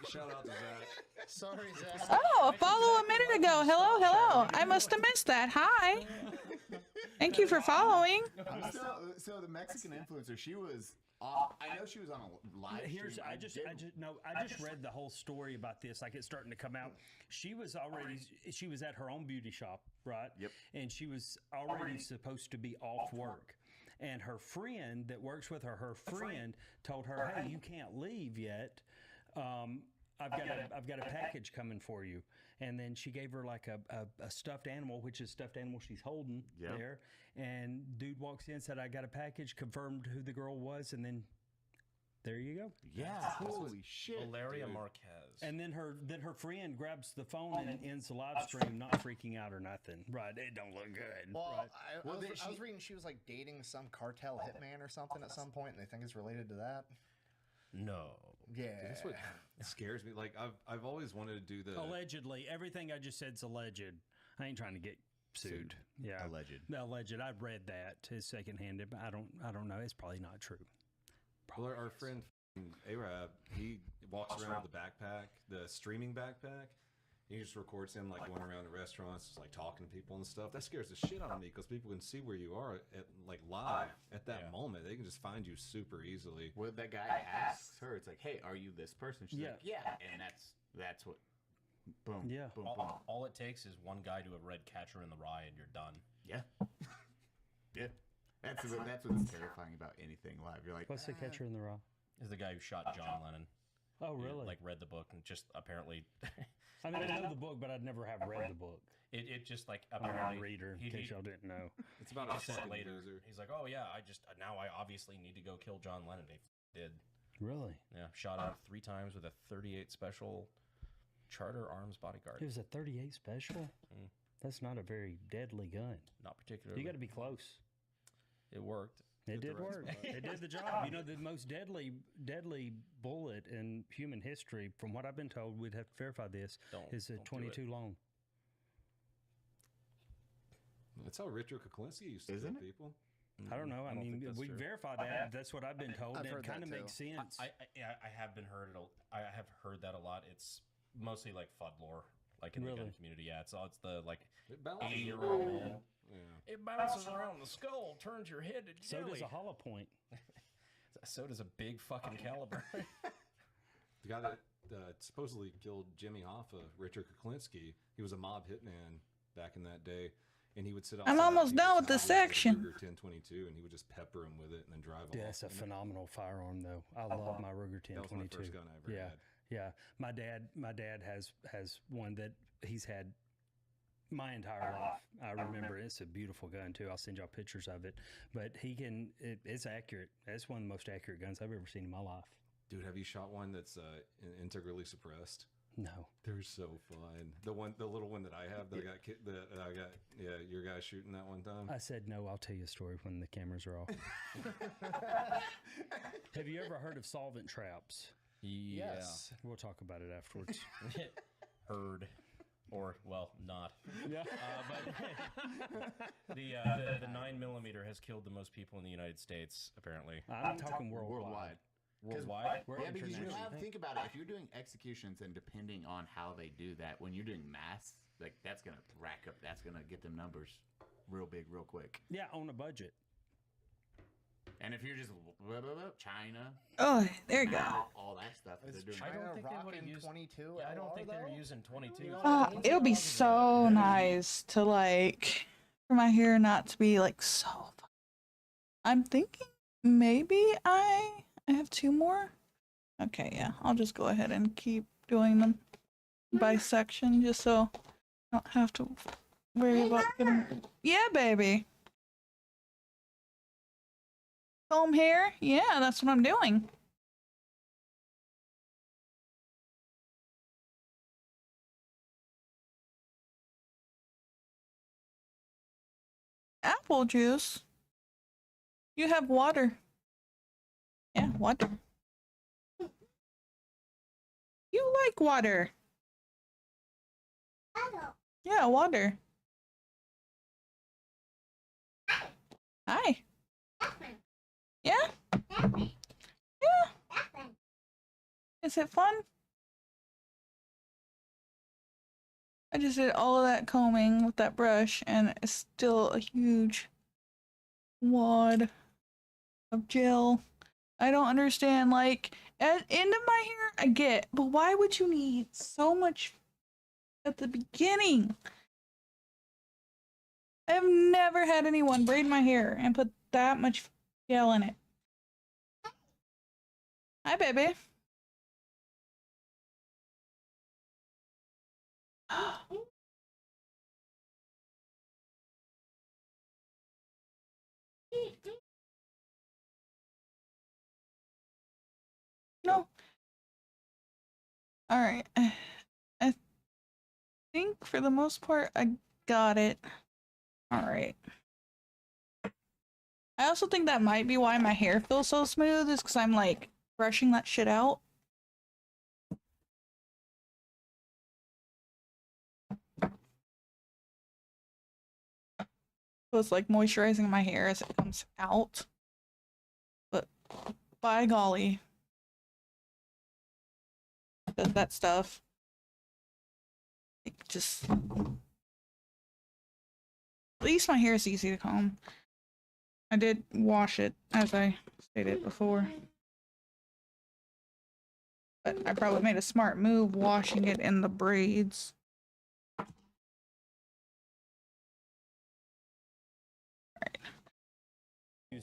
Shout out to Zach. Sorry, Zach. Oh, a follow a minute ago. Hello. I must have missed that. Hi. Thank you for following. So the Mexican influencer, she was. I know she was on a live stream. I just read the whole story about this. Like it's starting to come out. She was at her own beauty shop, right? Yep. And she was already supposed to be off work. And her friend that works with her friend told her, "Hey, you can't leave yet. I've got a package coming for you." And then she gave her like a stuffed animal, which is stuffed animal she's holding there. And dude walks in, said, "I got a package," confirmed who the girl was, and then there you go. Yeah, holy shit. Valeria Marquez. And then her friend grabs the phone and ends the live stream, not freaking out or nothing. Right? It don't look good. Well, right? I was reading she was like dating some cartel hitman or something at some point, and they think it's related to that. No. Yeah. That's what scares me. Like I've always wanted to do the Allegedly, everything I just said's alleged. I ain't trying to get sued. Yeah, alleged. I've read that. It's secondhand, but I don't know. It's probably not true. Well, our friend Arab, he walks around with a backpack, the streaming backpack. He just records him like going around the restaurants, just like talking to people and stuff. That scares the shit out of me because people can see where you are at like live at that moment. They can just find you super easily. Well, that guy asks her, it's like, "Hey, are you this person?" She's like, "Yeah," and that's what. Boom. Yeah. Boom. Boom. All it takes is one guy to have read Catcher in the Rye, and you're done. Yeah. Yeah. That's what's terrifying about anything live. You're like, what's the Catcher in the Rye? Is the guy who shot John Lennon. Oh, really? Like read the book and just apparently. I mean, I know the book, but I'd never have read the book. It just like I'm apparently not a reader. In case y'all didn't know, it's about a second later. He's like, "Oh yeah, now I obviously need to go kill John Lennon." They did. Really? Yeah, shot out 3 times with a .38 special Charter Arms bodyguard. It was a .38 special. That's not a very deadly gun. Not particularly. You got to be close. It worked. It Hit the did right work. spot. It did the job. You know, the most deadly bullet in human history, from what I've been told, we'd have to verify this, is a don't do it. 22 long. That's how Richard Kuklinski used to Isn't kill it? people. I don't know. I don't mean, think that's we true. verified that. That's what I've been told. I've It heard kind of that makes too. sense. I have been heard it. I have heard that a lot. It's mostly like FUD lore, like in the gun Really? community. Yeah, it's the like It balances 80-year-old around. man. Yeah. It bounces around the skull, turns your head to so jelly. does a hollow point. So does a big fucking caliber. The guy that supposedly killed Jimmy Hoffa, Richard Kuklinski, he was a mob hitman back in that day. And he would sit outside almost people's done with this houses a section. Ruger 1022, and he would just pepper him with it and then drive Yeah, off. that's a And phenomenal firearm, though. I love my Ruger That was my 1022. first gun I ever Yeah, had. yeah. My dad has one that he's had my entire life. I remember it's a beautiful gun too. I'll send y'all pictures of it. But it's accurate. That's one of the most accurate guns I've ever seen in my life. Dude, have you shot one that's integrally suppressed? No. They're so fun. The little one that I have that I got. Yeah, your guy shooting that one time. I said no. I'll tell you a story when the cameras are off. Have you ever heard of solvent traps? Yes. We'll talk about it afterwards. Heard. Or, well, not. Yeah. But the 9mm has killed the most people in the United States, apparently. I'm talking worldwide. Worldwide? We're Yeah, because you international. have, think about it. If you're doing executions and depending on how they do that, when you're doing mass, like that's gonna rack up. That's gonna get them numbers real big, real quick. Yeah, on a budget. And if you're just China, Oh, there you go. all that stuff that Is they're doing. I don't China think they would've rocking used- 22? Yeah, I don't think they were though? using 22. It would be so nice to like for my hair not to be like so. I'm thinking maybe I have 2 more. Okay, yeah, I'll just go ahead and keep doing them by section just so I don't have to worry about getting. Yeah, baby. Comb hair? Yeah, that's what I'm doing. Apple juice? You have water. Yeah, water. You like water. Yeah, water. Hi. Yeah? Yeah. Is it fun? I just did all of that combing with that brush and it's still a huge wad of gel. I don't understand, like, at the end of my hair, I get, but why would you need so much at the beginning? I've never had anyone braid my hair and put that much gel in it. Hi, baby. No. All right. I think for the most part, I got it. All right. I also think that might be why my hair feels so smooth is because I'm like brushing that shit out. So it's like moisturizing my hair as it comes out. But by golly, does that stuff. It just. At least my hair is easy to comb. I did wash it, as I stated before. But I probably made a smart move washing it in the braids.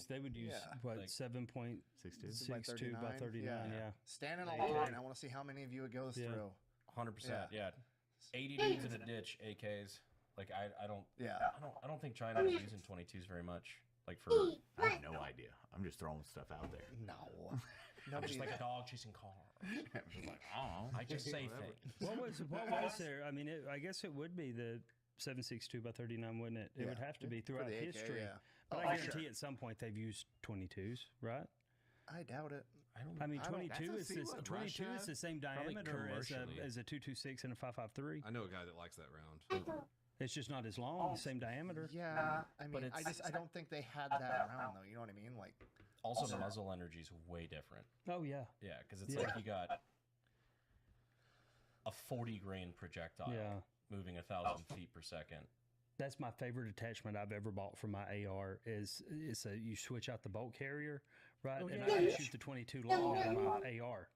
They would use Yeah. what, Like 7.62 by 39, yeah. Stand in a line. I want to see how many of you it goes Yeah. through. 100%. Yeah. 80 dudes in a ditch, AKs. Like I don't Yeah. I don't think China is using 22s very much. Like for I have no idea. I'm just throwing stuff out there. No. I'm just like a dog chasing cars. I'm just like, I don't know. I just say things. What was there? I mean, I guess it would be the 7.62 by 39, wouldn't it? It would have to be For throughout the AK, history. yeah. But Oh, I sure. guarantee at some point they've used 22s, right? I doubt it. I mean, I don't- 22 that's is a- this, what, 22 Russia? is the same Probably diameter commercially. as a 226 and a 553. I know a guy that likes that round. It's just not as long, same diameter. Yeah, I But mean, I don't think they had that round though. You know what I mean? Like, Also, the muzzle energy is way different. Oh yeah, Yeah, because it's Yeah. like you got a 40 grain projectile yeah. moving 1,000 feet per second. That's my favorite attachment I've ever bought for my AR. Is you switch out the bolt carrier, right? Oh, and yeah. I can shoot the 22 long out of my AR.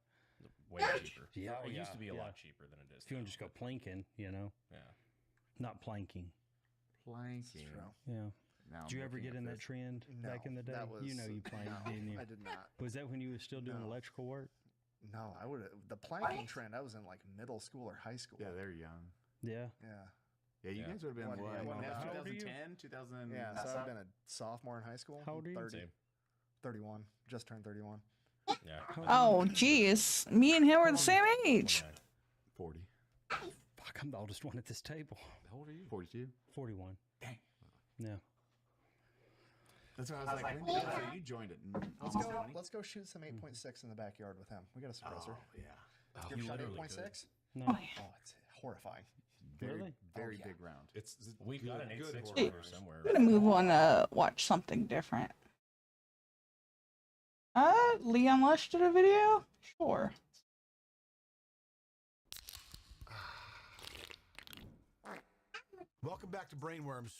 Way cheaper. Yeah, it oh, used to yeah, be a yeah. lot cheaper than it is. If you want now, to just go planking, you know, yeah. not planking. Planking. true. Yeah. Now Did you I'm ever looking get at in that this. trend back in the day? that was You know you played, didn't you? I did not. Was that when you were still doing No. electrical work? No, I would. The planking trend. I was in like middle school or high school. Yeah, they're young. Yeah. Yeah. Yeah, you Yeah. guys would have been What- what? yeah, what When now? that How old are you? 2010, 2000. Yeah. So I've been a sophomore in high school. How old are you? 30, Same. 31. Just turned 31. Yeah. Oh, geez. Me and him are the same age. 40. Fuck, I'm the oldest one at this table. How old are you? 42. 41. Dang. Yeah. That's what I was like. When did so you joined it. Let's go shoot some 8.6 in the backyard with him. We got a suppressor. Oh, yeah. You ever you shot literally 8.6? No. Oh, yeah. Oh, it's horrifying. Very, Really? very yeah. big round. It's We got an good 8.6 horror. over somewhere. I'm gonna move on to watch something different. Leon Lush did a video? Sure. Welcome back to Brainworms.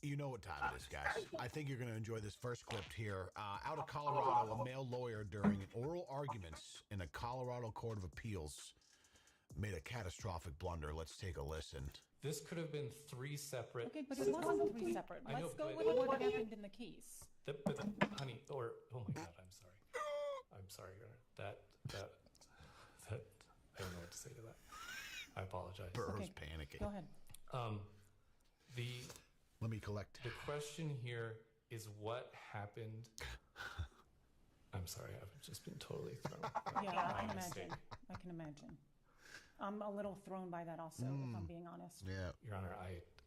You know what time it is, guys. I think you're going to enjoy this first clip here. Out of Colorado, a male lawyer during oral arguments in a Colorado Court of Appeals made a catastrophic blunder. Let's take a listen. This could have been three separate. Okay, but it wasn't three separate. I know, Let's go but- with what happened in the case. Honey, or oh my God, I'm sorry. I'm sorry, Your Honor. That I don't know what to say to that. I apologize. Burrow's Okay. panicking. Go ahead. Let me collect. The question here is what happened. I'm sorry, I've just been totally thrown. Yeah, I My can mistake. imagine. I can imagine. I'm a little thrown by that also, if I'm being honest. Yeah. Your Honor,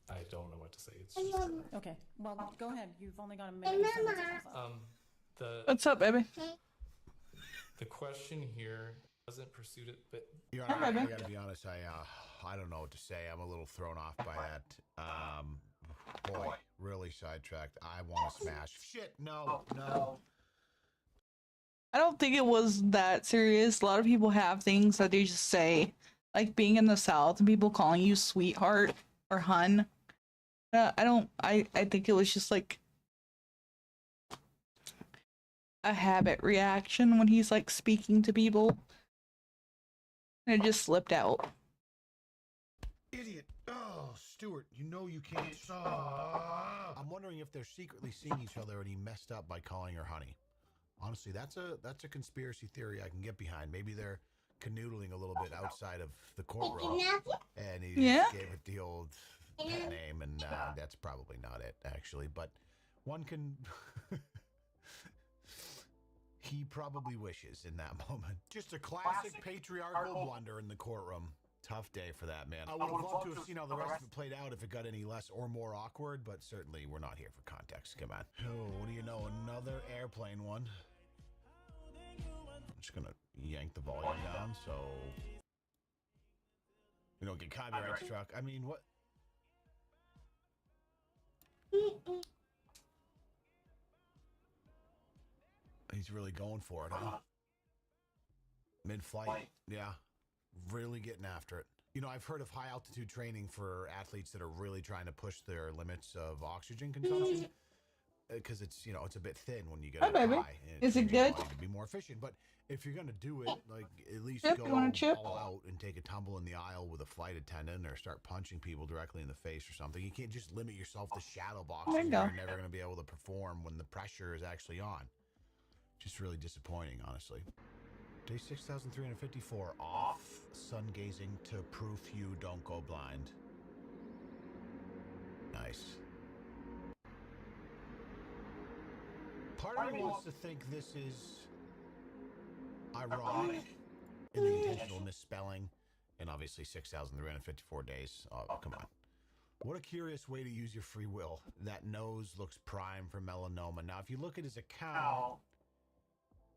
I don't know what to say. It's just Okay, well, go ahead. You've only got a minute and 7 seconds left. the What's up, baby? the question here wasn't pursued it, but Your Honor, I got to be honest. I don't know what to say. I'm a little thrown off by that. Boy, really sidetracked. I want to smash. Shit, no. I don't think it was that serious. A lot of people have things that they just say, like being in the South and people calling you sweetheart or hun. I think it was just like a habit reaction when he's like speaking to people. And it just slipped out. Idiot. Oh, Stuart, you know you can't stop. I'm wondering if they're secretly seeing each other and he messed up by calling her honey. Honestly, that's a conspiracy theory I can get behind. Maybe they're canoodling a little bit outside of the courtroom. And he just gave it the old pet name, and that's probably not it, actually. But one can... He probably wishes in that moment. Just a classic patriarchal blunder in the courtroom. Tough day for that, man. I would have loved to have seen how the rest of it played out if it got any less or more awkward, but certainly we're not here for context. Come on. Oh, what do you know? Another airplane one. I'm just going to yank the volume down so we don't get copyright struck. I mean, what? He's really going for it, huh? Mid-flight, yeah. Really getting after it. You know, I've heard of high altitude training for athletes that are really trying to push their limits of oxygen consumption because it's, you know, it's a bit thin when you get up baby. high. And Is it your good? body to be more efficient. But if you're going to do it, like, at least Chip, go you want a chip? all out and take a tumble in the aisle with a flight attendant or start punching people directly in the face or something. You can't just limit yourself to shadow boxing. There you You're go. never going to be able to perform when the pressure is actually on. Just really disappointing, honestly. Day 6,354, off sun gazing to proof you don't go blind. Nice. Part of me wants to think this is ironic in the intentional misspelling, and obviously 6,354 days. Oh, come on. What a curious way to use your free will. That nose looks prime for melanoma. Now, if you look at his account,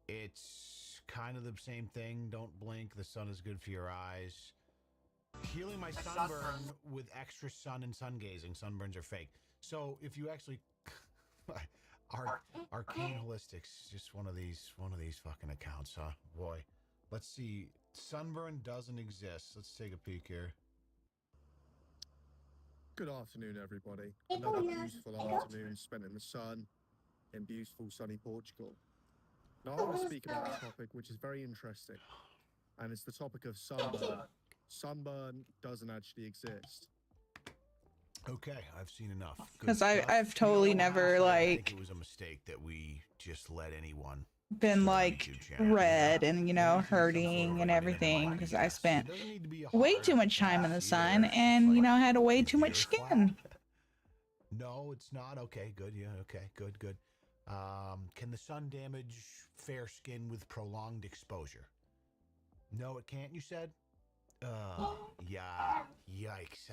it's kind of the same thing. Don't blink. The sun is good for your eyes. Healing my sunburn with extra sun and sun gazing. Sunburns are fake. So if you actually... Arcane Holistics, just one of these fucking accounts, huh? Boy. Let's see. Sunburn doesn't exist. Let's take a peek here. Good afternoon, everybody. Another beautiful afternoon spent in the sun in beautiful sunny Portugal. Now I want to speak about a topic which is very interesting, and it's the topic of sunburn. Sunburn doesn't actually exist. Okay, I've seen enough. Because I've totally never I think like it was a mistake that we just let anyone been like red and hurting and everything because I spent way too much time in the sun and had to way too much skin. No, it's not. Okay, good. Yeah, okay, good. Can the sun damage fair skin with prolonged exposure? No, it can't, you said? Yeah, yikes.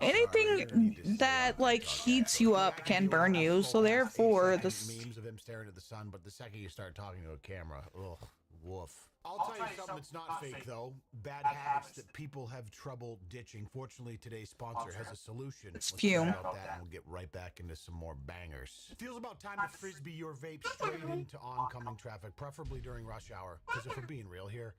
Anything that like heats you up can burn you, so therefore the memes of him staring at the sun, but the second you start talking to a camera, ugh, woof. I'll tell you something that's not fake though. Bad habits that people have trouble ditching. Fortunately, today's sponsor has a solution. It's Let's fume. talk about that and we'll get right back into some more bangers. Feels about time to frisbee your vape straight into oncoming traffic, preferably during rush hour. Because if we're being real here,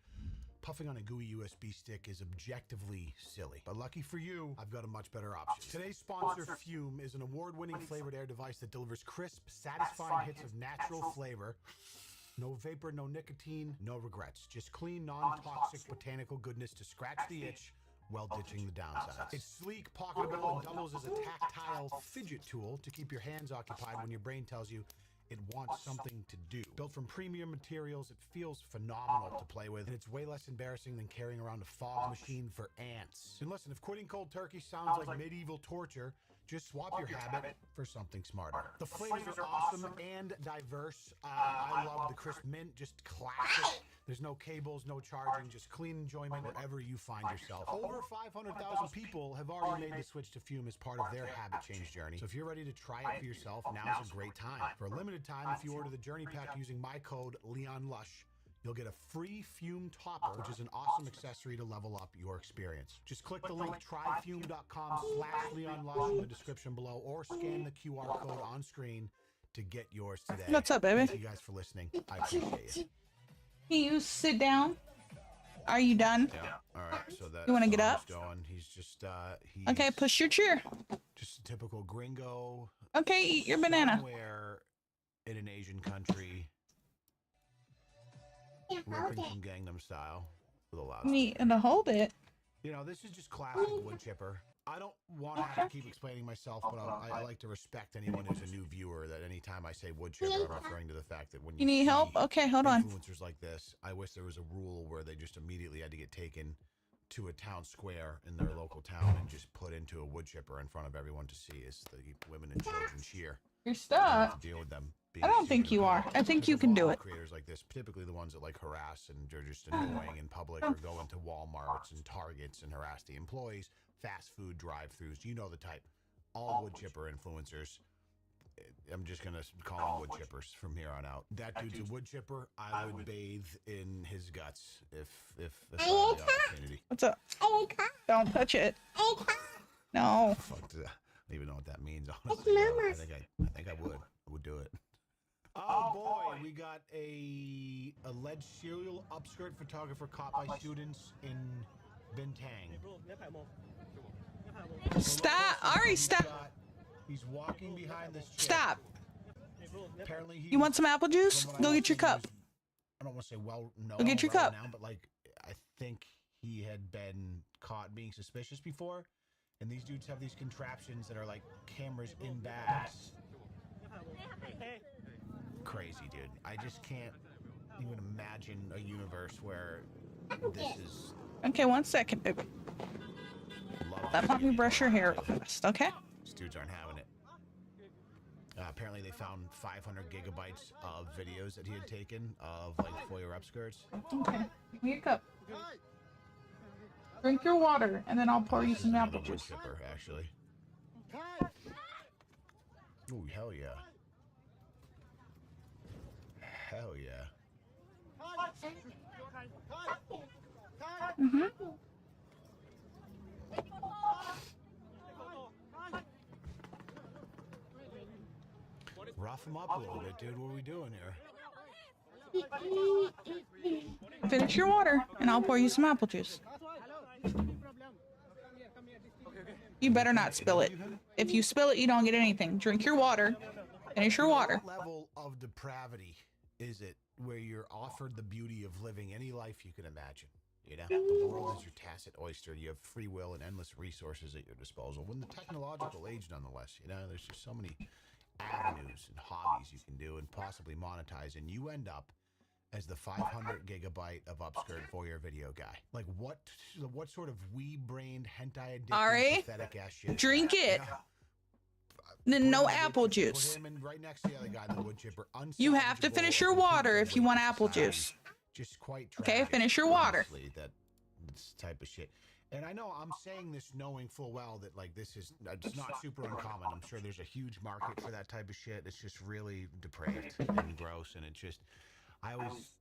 puffing on a gooey USB stick is objectively silly. But lucky for you, I've got a much better option. Today's sponsor, Fume, is an award-winning flavored air device that delivers crisp, satisfying hits of natural flavor. No vapor, no nicotine, no regrets. Just clean, non-toxic botanical goodness to scratch the itch while ditching the downsides. It's sleek, pocketable, and doubles as a tactile fidget tool to keep your hands occupied when your brain tells you it wants something to do. Built from premium materials, it feels phenomenal to play with, and it's way less embarrassing than carrying around a fog machine for ants. And listen, if quitting cold turkey sounds like medieval torture, just swap your habit for something smarter. The flavors are awesome and diverse. I love the crisp mint, just classic. There's no cables, no charging, just clean enjoyment wherever you find yourself. Over 500,000 people have already made the switch to Fume as part of their habit change journey. So if you're ready to try it for yourself, now's a great time. For a limited time, if you order the Journey Pack using my code LeonLush, you'll get a free Fume topper, which is an awesome accessory to level up your experience. Just click the link tryfume.com/LeonLush in the description below or scan the QR code on screen to get yours today. What's up, baby? Thank you guys for listening. I appreciate you. Can you sit down? Are you done? Yeah. All right. So that You wanna get up? Going. He's just he's Okay, push your chair. just a typical gringo. Okay, eat your banana. Somewhere in an Asian country, ripping some Gangnam Style with a loud. Need to hold it. This is just classic wood chipper. I don't want to have to keep explaining myself, but I like to respect anyone who's a new viewer. That anytime I say wood chipper, I'm referring to the fact that when You need help? see Okay, hold on. influencers like this, I wish there was a rule where they just immediately had to get taken to a town square in their local town and just put into a wood chipper in front of everyone to see as the women and children cheer. You're To stuck. deal with them. I don't think you are. I think you can do it. Creators like this, typically the ones that like harass and are just annoying in public, or go into Walmarts and Targets and harass the employees, fast food drive-thrus. You know the type. All wood chipper influencers. I'm just gonna call them wood chippers from here on out. That dude's a wood chipper. I would bathe in his guts if I had the opportunity. What's up? Don't touch it. No. Fuck, I don't even know what that means. Honestly, I think I would do it. Oh boy, we got a alleged serial upskirt photographer caught by students in Bintang. Stop. Ari, stop. He's walking behind this chick. Stop. Apparently You want some apple juice? from what Go I get your understand, cup. I don't want to say well known. Go get your cup. Now, but like I think he had been caught being suspicious before. And these dudes have these contraptions that are like cameras in bags. Crazy, dude. I just can't even imagine a universe where this is. Okay, 1 second, baby. Let mommy brush your hair first, okay? These dudes aren't having it. Apparently, they found 500 gigabytes of videos that he had taken of like foyer upskirts. Okay, give me your cup. Drink your water, and then I'll pour you This is some another apple wood juice. chipper, actually. Ooh, hell yeah. Hell yeah. Mm-hmm. Rough him up a little bit, dude. What are we doing here? Finish your water, and I'll pour you some apple juice. You better not spill it. If you spill it, you don't get anything. Drink your water. Finish your water. What level of depravity is it where you're offered the beauty of living any life you can imagine? You know, the world is your tacit oyster. You have free will and endless resources at your disposal. When the technological age, nonetheless, you know, there's just so many avenues and hobbies you can do and possibly monetize, and you end up as the 500 gigabyte of upskirt voyeur video guy. Like what sort of wee-brained, hentai-addicted, pathetic ass shit? Drink it. Then no apple juice. Put him in right next to the other guy, the wood chipper. You have to finish your water if you want apple juice. Just quite okay, tragic, finish your water. Honestly, that this type of shit. And I know I'm saying this knowing full well that like this is it's not super uncommon. I'm sure there's a huge market for that type of shit. It's just really depraved and gross, and it just I always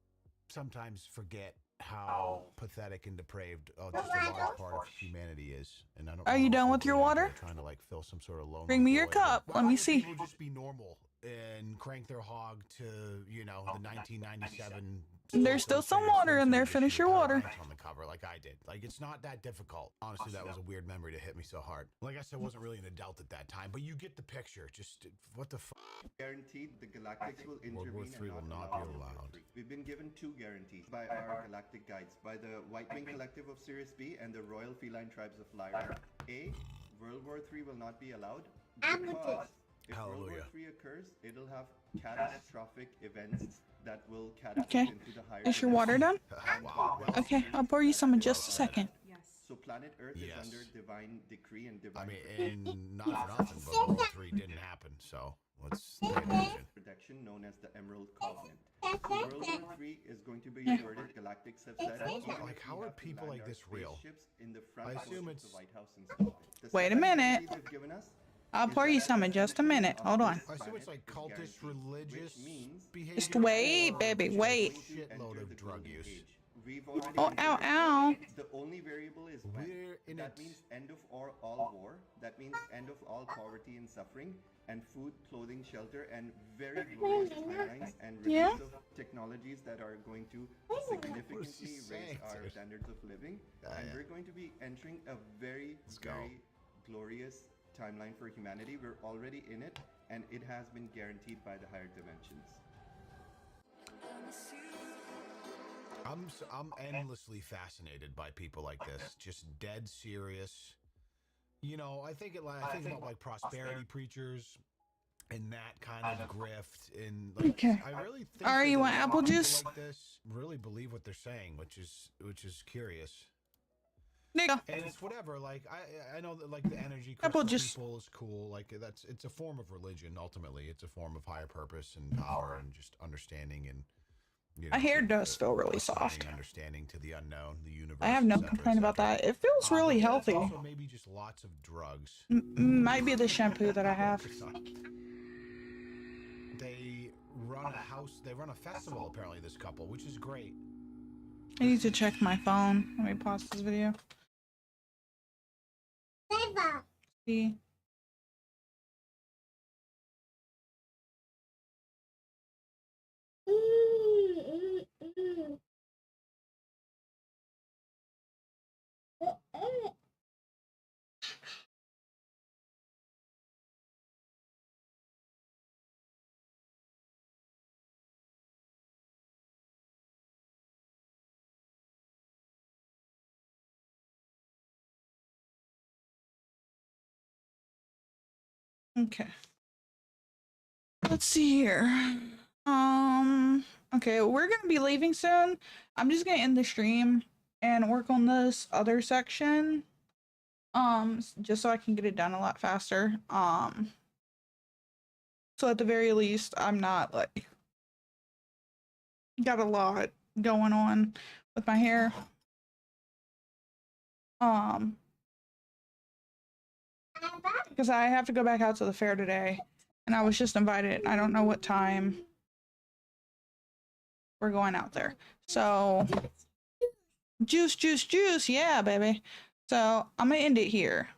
sometimes forget how pathetic and depraved just a large part of humanity is. And I don't. Are you done with your water? Trying to like fill some sort of lonely. Bring me your void. cup. Why Let me would see. People just be normal and crank their hog to the 1997. There's still some water in there. Finish your water. On the cover, like I did. Like it's not that difficult. Honestly, that was a weird memory to hit me so hard. Like I said, I wasn't really an adult at that time, but you get the picture. Just what the fuck? Guaranteed the Galactics will intervene. World War III will not be allowed. We've been given two guarantees by our galactic guides, by the White Wing Collective of Sirius B and the Royal Feline Tribes of Lyra. A, World War III will not be allowed because if World War III occurs, it'll have catastrophic events that will catapult into the higher. Is your water done? Okay, I'll pour you some in just a second. So planet Earth is under divine decree and divine. I mean, and not for nothing, but World War III didn't happen, so let's pay attention. Protection known as the Emerald Covenant. So World War III is going to be averted. Galactics have said. Like, how are people like this real? In the front I assume it's the White House installed. Wait a minute. I'll pour you some in just a minute. Hold on. I assume it's like cultish religious behavior. Just wait, baby, wait. Shitload of drug use. Oh, ow, ow. The only variable is when. That means end of all war. That means end of all poverty and suffering, and food, clothing, shelter, and very glorious timelines and release of technologies that are going to significantly raise our standards of living. And we're going to be entering a very, very glorious timeline for humanity. We're already in it, and it has been guaranteed by the higher dimensions. I'm endlessly fascinated by people like this, just dead serious. You know, I think about like prosperity preachers and that kind of grift, and like, I really think. All right, you want apple juice? Like this really believe what they're saying, which is curious. Nigga. And it's whatever. Like I know that like the energy apple crystal juice people is cool. Like it's a form of religion. Ultimately, it's a form of higher purpose and power and just understanding and. You know, my hair does feel really soft. Understanding to the unknown, the universe. I have no complaint about that. It feels really healthy. Also, maybe just lots of drugs. Might be the shampoo that I have. They run a house. They run a festival apparently. This couple, which is great. I need to check my phone. Let me pause this video. See. Okay. Let's see here. Okay, we're gonna be leaving soon. I'm just gonna end the stream and work on this other section. Just so I can get it done a lot faster. So at the very least, I'm not like got a lot going on with my hair. Because I have to go back out to the fair today, and I was just invited. I don't know what time we're going out there. So, juice, yeah, baby. So I'm gonna end it here.